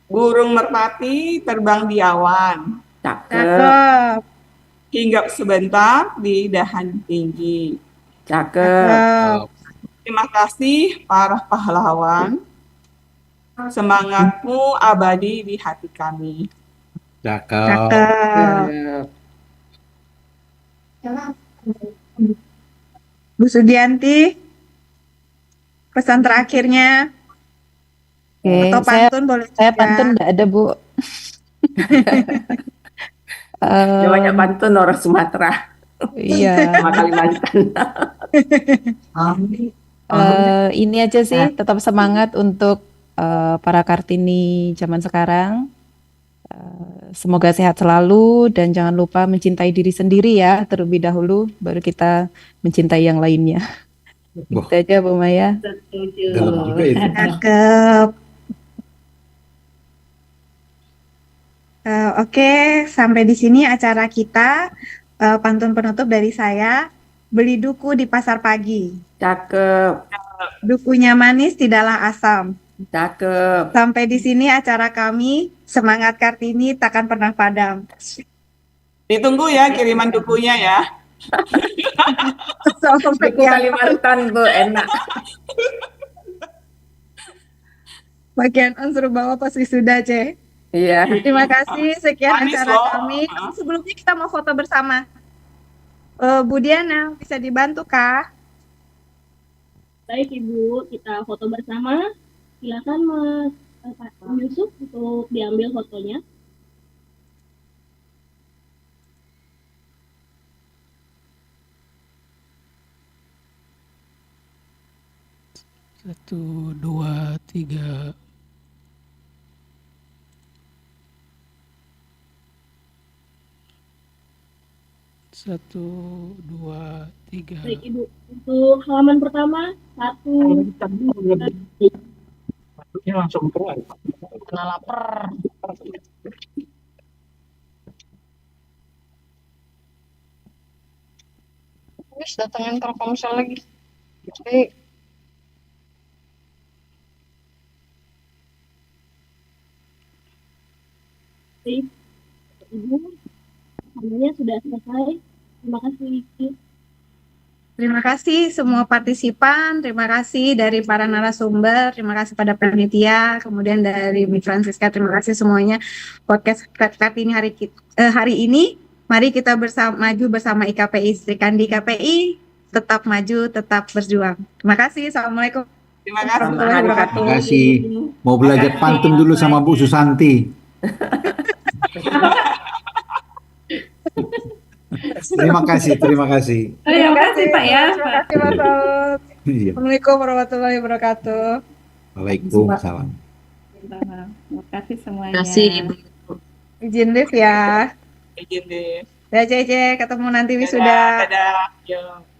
Burung merpati terbang di awan, Cakep, Cakep. hinggap sebentar di dahan tinggi. cakep. Cakep. Terima kasih para pahlawan Semangatmu abadi di hati kami. Cakep. Cakep. Bu Sudianti, pesan terakhirnya Oke, atau pantun boleh saya juga. pantun nggak ada, Bu. Dia banyak Em, pantun orang Sumatera iya. sama Kalimantan. Ini aja sih, tetap semangat untuk para Kartini zaman sekarang. Semoga sehat selalu dan jangan lupa mencintai diri sendiri ya terlebih dahulu, baru kita mencintai yang lainnya. Wah, Itu aja Bu Maya. Setuju. dalam juga itu. Cakep. Oke, sampai di sini acara kita. Pantun penutup dari saya. Beli duku di pasar pagi. Cakep, Dukunya manis, tidaklah asam. cakep. Sampai di sini acara kami. Semangat Kartini takkan pernah padam. Ditunggu ya kiriman dukunya ya. Sampai Duku Kalimantan tuh enak. bagian unsur bawah pasti sudah, C. Iya. Terima kasih, sekian Manis acara loh. kami. Sebelumnya kita mau foto bersama. Bu Diana, bisa dibantu kah? Baik Ibu, kita foto bersama. Silakan Mas Yusuf untuk diambil fotonya. Satu, dua, tiga. Satu, dua, tiga. Baik Ibu, untuk halaman pertama, 1, 2, Ini langsung keluar. Kena lapar. Wis datengin Telkomsel lagi. Baik. baik. Ibu, fotonya sudah selesai. Terima kasih. Terima kasih semua partisipan, terima kasih dari para narasumber, terima kasih pada panitia, kemudian dari Bu Francisca, terima kasih semuanya. Podcast Kartini hari ini, mari kita maju bersama IKPI, Sri Kandi KPI, tetap maju, tetap berjuang. Terima kasih, Assalamualaikum. Terima kasih. Warahmatullahi wabarakatuh. Terima kasih. Mau belajar pantun dulu sama Bu Susanti. Terima kasih, terima kasih. Terima kasih Pak ya. Terima kasih Mas Saud. Iya. Assalamualaikum warahmatullahi wabarakatuh. Waalaikumsalam. Terima kasih semuanya. Terima kasih Ibu. Izin live ya. Izin deh. Dadah Cece, ketemu nanti Dadah, wisuda. dadah. Yo.